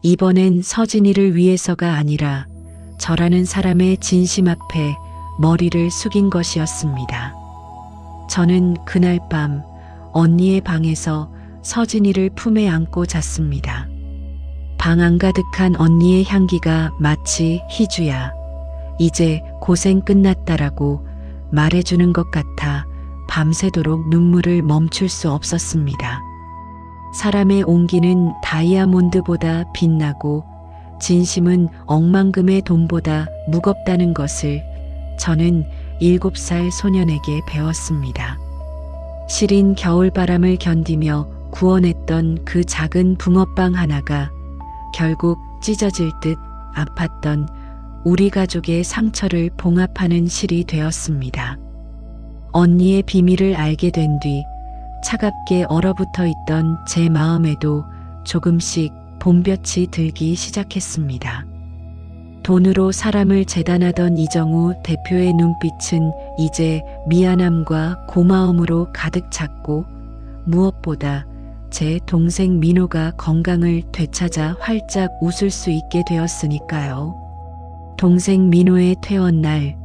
이번엔 서진이를 위해서가 아니라 저라는 사람의 진심 앞에 머리를 숙인 것이었습니다. 저는 그날 밤 언니의 방에서 서진이를 품에 안고 잤습니다. 방 안 가득한 언니의 향기가 마치 희주야, 이제 고생 끝났다라고 말해주는 것 같아 밤새도록 눈물을 멈출 수 없었습니다. 사람의 온기는 다이아몬드보다 빛나고 진심은 억만금의 돈보다 무겁다는 것을 저는 7살 소년에게 배웠습니다. 시린 겨울바람을 견디며 구원했던 그 작은 붕어빵 하나가 결국 찢어질 듯 아팠던 우리 가족의 상처를 봉합하는 실이 되었습니다. 언니의 비밀을 알게 된 뒤 차갑게 얼어붙어 있던 제 마음에도 조금씩 봄볕이 들기 시작했습니다. 돈으로 사람을 재단하던 이정우 대표의 눈빛은 이제 미안함과 고마움으로 가득 찼고 무엇보다 제 동생 민호가 건강을 되찾아 활짝 웃을 수 있게 되었으니까요. 동생 민호의 퇴원날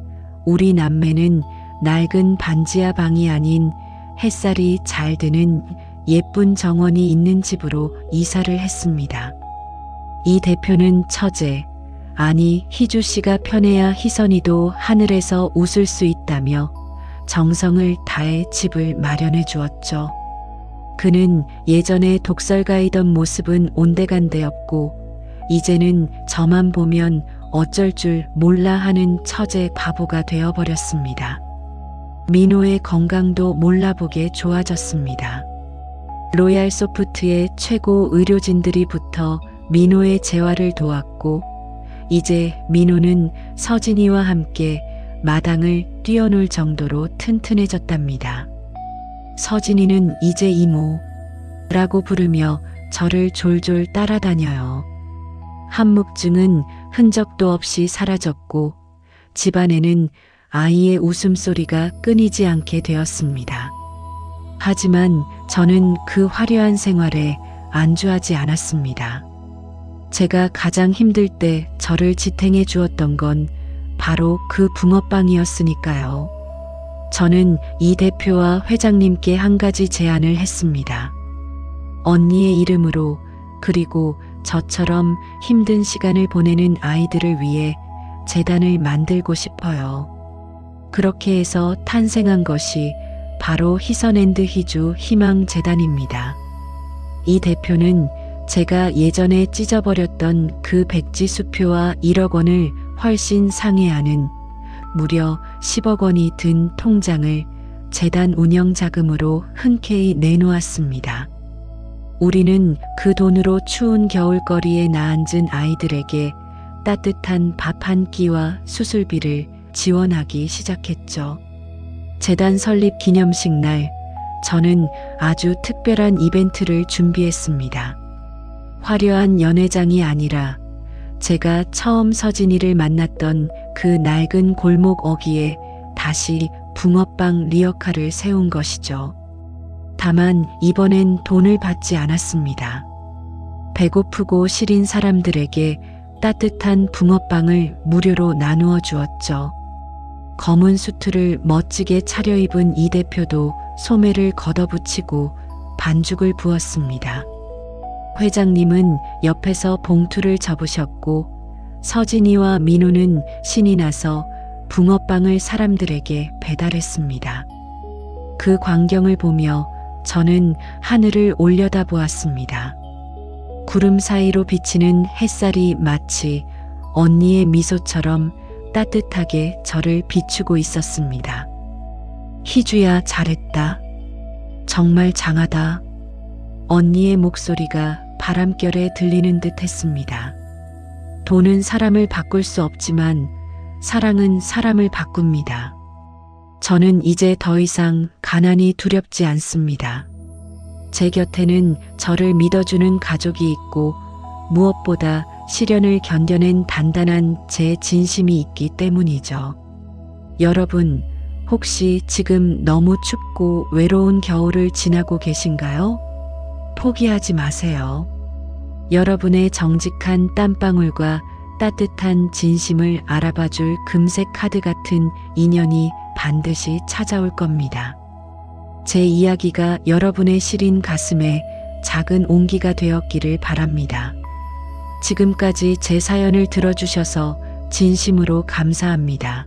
우리 남매는 낡은 반지하 방이 아닌 햇살이 잘 드는 예쁜 정원이 있는 집으로 이사를 했습니다. 이 대표는 처제, 아니 희주 씨가 편해야 희선이도 하늘에서 웃을 수 있다며 정성을 다해 집을 마련해 주었죠. 그는 예전에 독설가이던 모습은 온데간데없고 이제는 저만 보면 어쩔 줄 몰라 하는 처제 바보가 되어버렸습니다. 민호의 건강도 몰라보게 좋아졌습니다. 로얄 소프트의 최고 의료진들이 붙어 민호의 재활을 도왔고 이제 민호는 서진이와 함께 마당을 뛰어놀 정도로 튼튼해졌답니다. 서진이는 이제 이모라고 부르며 저를 졸졸 따라다녀요. 함묵증은 흔적도 없이 사라졌고 집안에는 아이의 웃음소리가 끊이지 않게 되었습니다. 하지만 저는 그 화려한 생활에 안주하지 않았습니다. 제가 가장 힘들 때 저를 지탱해 주었던 건 바로 그 붕어빵이었으니까요. 저는 이 대표와 회장님께 한 가지 제안을 했습니다. 언니의 이름으로, 그리고 저처럼 힘든 시간을 보내는 아이들을 위해 재단을 만들고 싶어요. 그렇게 해서 탄생한 것이 바로 희선앤드 희주 희망재단입니다. 이 대표는 제가 예전에 찢어버렸던 그 백지 수표와 1억 원을 훨씬 상회하는 무려 10억 원이 든 통장을 재단 운영 자금으로 흔쾌히 내놓았습니다. 우리는 그 돈으로 추운 겨울거리에 나앉은 아이들에게 따뜻한 밥 한 끼와 수술비를 지원하기 시작했죠. 재단 설립 기념식 날, 저는 아주 특별한 이벤트를 준비했습니다. 화려한 연회장이 아니라 제가 처음 서진이를 만났던 그 낡은 골목 어귀에 다시 붕어빵 리어카를 세운 것이죠. 다만 이번엔 돈을 받지 않았습니다. 배고프고 시린 사람들에게 따뜻한 붕어빵을 무료로 나누어 주었죠. 검은 수트를 멋지게 차려입은 이 대표도 소매를 걷어붙이고 반죽을 부었습니다. 회장님은 옆에서 봉투를 접으셨고 서진이와 민우는 신이 나서 붕어빵을 사람들에게 배달했습니다. 그 광경을 보며 저는 하늘을 올려다보았습니다. 구름 사이로 비치는 햇살이 마치 언니의 미소처럼 따뜻하게 저를 비추고 있었습니다. 희주야, 잘했다. 정말 장하다. 언니의 목소리가 바람결에 들리는 듯 했습니다. 돈은 사람을 바꿀 수 없지만 사랑은 사람을 바꿉니다. 저는 이제 더 이상 가난이 두렵지 않습니다. 제 곁에는 저를 믿어주는 가족이 있고 무엇보다 시련을 견뎌낸 단단한 제 진심이 있기 때문이죠. 여러분, 혹시 지금 너무 춥고 외로운 겨울을 지나고 계신가요? 포기하지 마세요. 여러분의 정직한 땀방울과 따뜻한 진심을 알아봐줄 금색 카드 같은 인연이 반드시 찾아올 겁니다. 제 이야기가 여러분의 시린 가슴에 작은 온기가 되었기를 바랍니다. 지금까지 제 사연을 들어주셔서 진심으로 감사합니다.